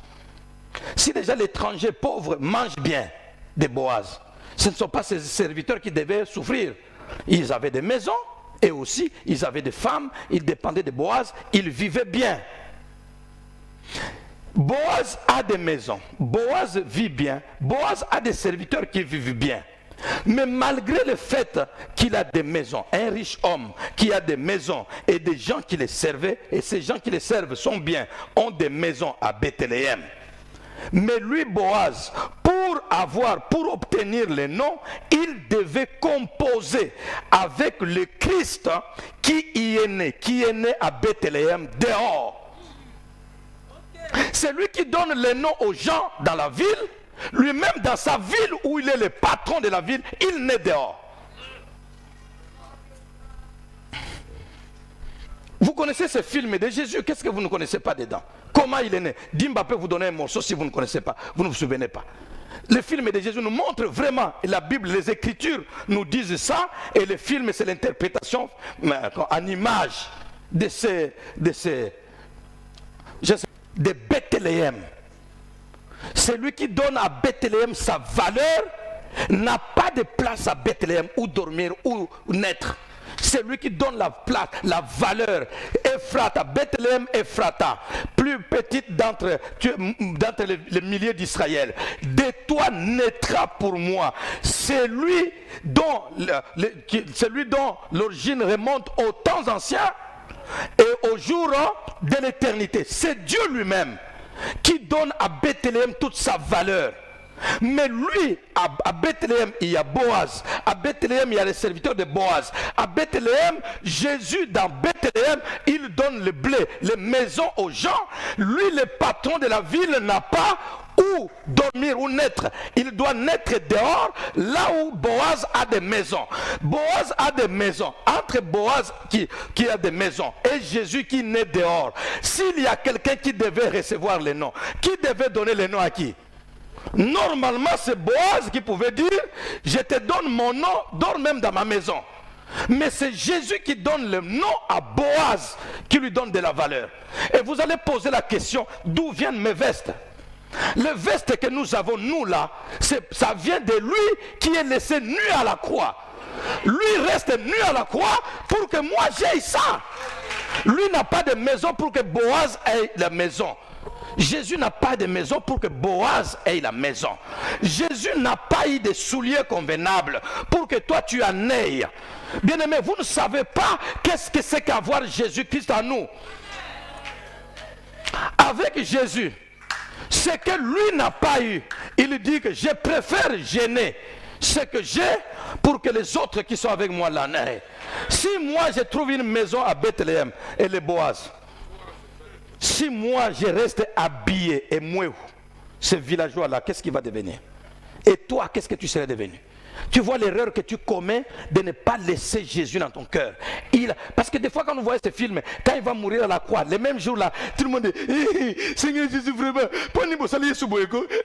Si déjà l'étranger pauvre mange bien de Boaz, ce ne sont pas ces serviteurs qui devaient souffrir. Ils avaient des maisons et aussi ils avaient des femmes, ils dépendaient de Boaz, ils vivaient bien. Boaz a des maisons, Boaz vit bien, Boaz a des serviteurs qui vivent bien. Mais malgré le fait qu'il a des maisons, un riche homme qui a des maisons et des gens qui les servaient, et ces gens qui les servent sont bien, ont des maisons à Bethléem. Mais lui, Boaz, pour pour obtenir le nom, il devait composer avec le Christ qui est né à Bethléem dehors. C'est lui qui donne le nom aux gens dans la ville. Lui-même, dans sa ville où il est le patron de la ville, il naît dehors. Vous connaissez ce film de Jésus, qu'est-ce que vous ne connaissez pas dedans? Comment il est né? Dimba peut vous donner un morceau si vous ne connaissez pas, vous ne vous souvenez pas. Le film de Jésus nous montre vraiment, et la Bible, les Écritures nous disent ça, et le film c'est l'interprétation en image de Bethléem. C'est lui qui donne à Bethléem sa valeur, n'a pas de place à Bethléem où dormir, où naître. C'est lui qui donne la place, la valeur. Ephrata, Bethléem Ephrata, plus petite d'entre les milliers d'Israël. De toi naîtra pour moi. C'est lui dont l'origine remonte aux temps anciens et aux jours de l'éternité. C'est Dieu lui-même qui donne à Bethléem toute sa valeur. Mais lui, à Bethléem, il y a Boaz. À Bethléem, il y a les serviteurs de Boaz. À Bethléem, Jésus, dans Bethléem, il donne le blé, les maisons aux gens. Lui, le patron de la ville, n'a pas où dormir, où naître. Il doit naître dehors, là où Boaz a des maisons. Boaz a des maisons. Entre Boaz qui a des maisons et Jésus qui naît dehors, s'il y a quelqu'un qui devait recevoir les noms, qui devait donner les noms à qui? Normalement, c'est Boaz qui pouvait dire, je te donne mon nom, dors même dans ma maison. Mais c'est Jésus qui donne le nom à Boaz, qui lui donne de la valeur. Et vous allez poser la question, d'où viennent mes vestes? Les vestes que nous avons, nous là, ça vient de lui qui est laissé nu à la croix. Lui reste nu à la croix pour que moi j'aie ça. Lui n'a pas de maison pour que Boaz ait la maison. Jésus n'a pas de maison pour que Boaz ait la maison. Jésus n'a pas eu de souliers convenables pour que toi tu en aies. Bien-aimés, vous ne savez pas qu'est-ce que c'est qu'avoir Jésus-Christ en nous. Avec Jésus, ce que lui n'a pas eu, il dit que je préfère gêner ce que j'ai pour que les autres qui sont avec moi l'en aient. Si moi je trouve une maison à Bethléem et les Boaz, si moi je reste habillé et moi, ce villageois-là, qu'est-ce qu'il va devenir? Et toi, qu'est-ce que tu serais devenu? Tu vois l'erreur que tu commets de ne pas laisser Jésus dans ton cœur. Parce que des fois quand on voit ce film, quand il va mourir à la croix, les mêmes jours là, tout le monde dit Seigneur Jésus, vraiment,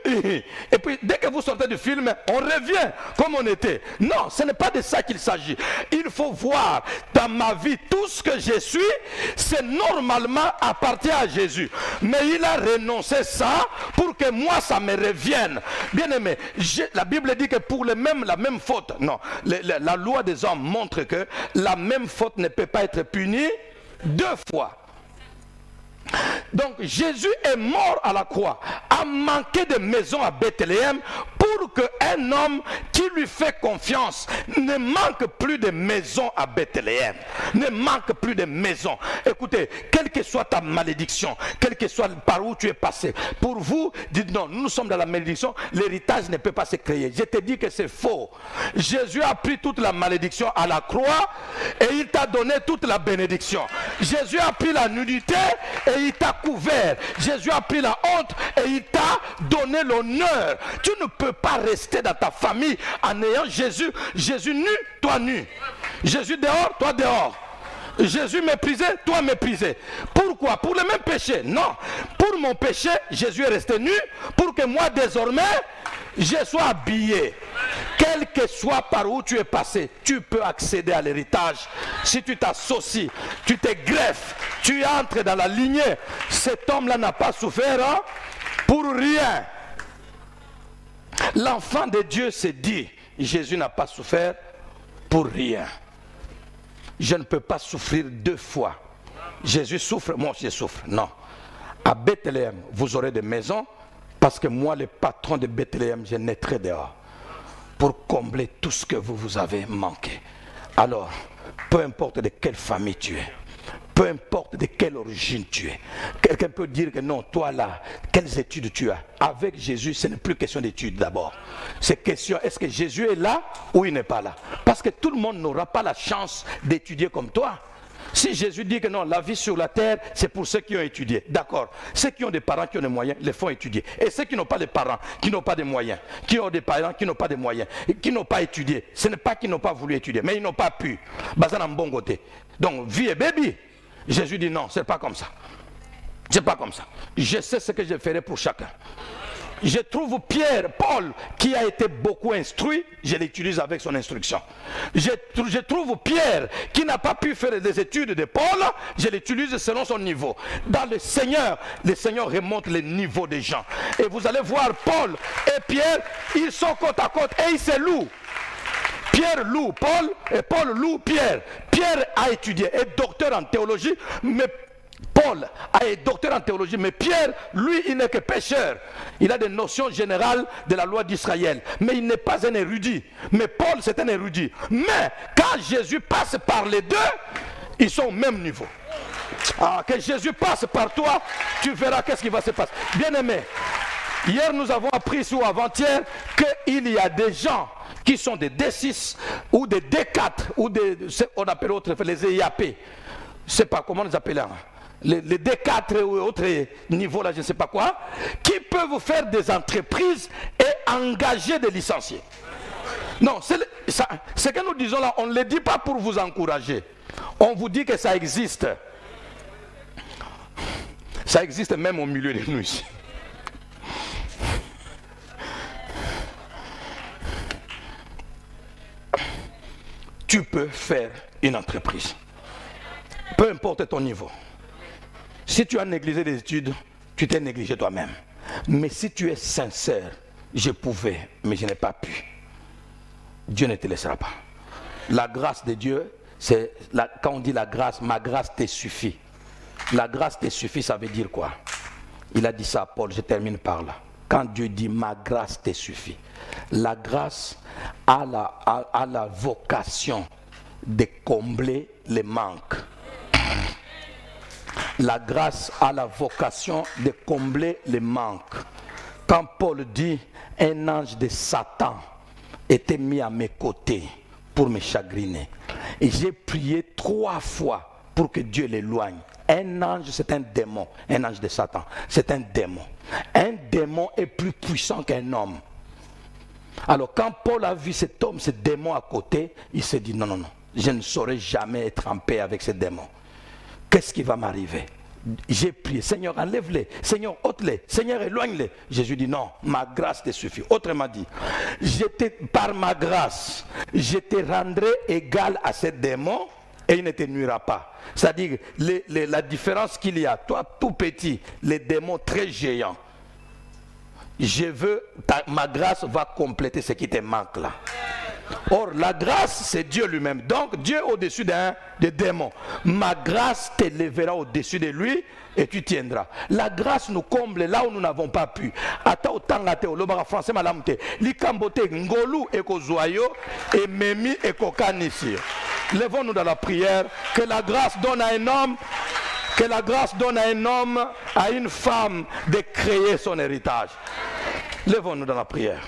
et puis dès que vous sortez du film, on revient comme on était. Non, ce n'est pas de ça qu'il s'agit. Il faut voir dans ma vie tout ce que je suis, c'est normalement appartient à Jésus. Mais il a renoncé ça pour que moi ça me revienne. Bien aimé, la Bible dit que pour la même faute, non, la loi des hommes montre que la même faute ne peut pas être punie deux fois. Donc Jésus est mort à la croix, a manqué de maison à Bethléem pour qu'un homme qui lui fait confiance ne manque plus de maison à Bethléem, ne manque plus de maison. Écoutez, quelle que soit ta malédiction, quel que soit par où tu es passé, pour vous, dites non, nous sommes dans la malédiction, l'héritage ne peut pas se créer. Je te dis que c'est faux. Jésus a pris toute la malédiction à la croix et il t'a donné toute la bénédiction. Jésus a pris la nudité et il t'a couvert. Jésus a pris la honte et il t'a donné l'honneur. Tu ne peux pas rester dans ta famille en ayant Jésus nu, toi nu. Jésus dehors, toi dehors. Jésus méprisé, toi méprisé. Pourquoi? Pour le même péché? Non. Pour mon péché, Jésus est resté nu pour que moi désormais, je sois habillé. Quel que soit par où tu es passé, tu peux accéder à l'héritage. Si tu t'associes, tu te greffes, tu entres dans la lignée. Cet homme-là n'a pas souffert pour rien. L'enfant de Dieu s'est dit, Jésus n'a pas souffert pour rien. Je ne peux pas souffrir deux fois. Jésus souffre, moi je souffre. Non. À Bethléem, vous aurez des maisons, parce que moi, le patron de Bethléem, je naîtrai dehors pour combler tout ce que vous avez manqué. Alors, peu importe de quelle famille tu es, Peu importe de quelle origine tu es. Quelqu'un peut dire que non, toi là, quelles études tu as? Avec Jésus, ce n'est plus question d'études d'abord. C'est question, est-ce que Jésus est là ou il n'est pas là? Parce que tout le monde n'aura pas la chance d'étudier comme toi. Si Jésus dit que non, la vie sur la terre, c'est pour ceux qui ont étudié. D'accord. Ceux qui ont des parents qui ont des moyens, les font étudier. Et ceux qui n'ont pas de parents, qui n'ont pas de moyens, qui ont des parents qui n'ont pas de moyens, et qui n'ont pas étudié, ce n'est pas qu'ils n'ont pas voulu étudier, mais ils n'ont pas pu. Bazan en bon côté. Donc, vie et baby. Jésus dit non, c'est pas comme ça. C'est pas comme ça. Je sais ce que je ferai pour chacun. Je trouve Pierre, Paul, qui a été beaucoup instruit, je l'utilise avec son instruction. Je trouve Pierre, qui n'a pas pu faire des études de Paul, je l'utilise selon son niveau. Dans le Seigneur remonte le niveau des gens. Et vous allez voir Paul et Pierre, ils sont côte à côte et ils se louent. Pierre loue Paul et Paul loue Pierre. Pierre a étudié, est docteur en théologie, mais Paul est docteur en théologie, mais Pierre, lui, il n'est que pécheur. Il a des notions générales de la loi d'Israël, mais il n'est pas un érudit. Mais Paul, c'est un érudit. Mais quand Jésus passe par les deux, ils sont au même niveau. Ah, que Jésus passe par toi, tu verras qu'est-ce qui va se passer. Bien-aimé, hier nous avons appris ou avant-hier qu'il y a des gens qui sont des D6 ou des D4 ou des, on appelle autrefois les EIAP. Je ne sais pas comment les appeler. Les D4 ou autres niveaux là, je ne sais pas quoi, qui peuvent faire des entreprises et engager des licenciés. Non, ce que nous disons là, on ne le dit pas pour vous encourager. On vous dit que ça existe. Ça existe même au milieu de nous ici. Tu peux faire une entreprise. Peu importe ton niveau. Si tu as négligé des études, tu t'es négligé toi-même. Mais si tu es sincère, je pouvais, mais je n'ai pas pu. Dieu ne te laissera pas. La grâce de Dieu, quand on dit la grâce, ma grâce te suffit. La grâce te suffit, ça veut dire quoi? Il a dit ça à Paul, je termine par là. Quand Dieu dit ma grâce te suffit, la grâce a la vocation de combler les manques. La grâce a la vocation de combler les manques. Quand Paul dit un ange de Satan était mis à mes côtés pour me chagriner, et j'ai prié 3 fois pour que Dieu l'éloigne. Un ange, c'est un démon. Un ange de Satan, c'est un démon. Un démon est plus puissant qu'un homme. Alors quand Paul a vu cet homme, ce démon à côté, il s'est dit non, non, non, je ne saurais jamais être en paix avec ce démon. Qu'est-ce qui va m'arriver? J'ai prié, Seigneur, enlève-les, Seigneur, ôte-les, Seigneur, éloigne-les. Jésus dit non, ma grâce te suffit. Autrement dit, par ma grâce, je te rendrai égal à ce démon et il ne te nuira pas. C'est-à-dire, la différence qu'il y a, toi tout petit, les démons très géants, ma grâce va compléter ce qui te manque là. Or, la grâce, c'est Dieu lui-même. Donc, Dieu au-dessus des démons. Ma grâce t'élèvera au-dessus de lui et tu tiendras. La grâce nous comble là où nous n'avons pas pu. Ata otangate olobaka français malamute. Likambote ngolu eko zoyo et memi eko kanisi. Levons-nous dans la prière. Que la grâce donne à un homme. Que la grâce donne à un homme, à une femme de créer son héritage. Levons-nous dans la prière.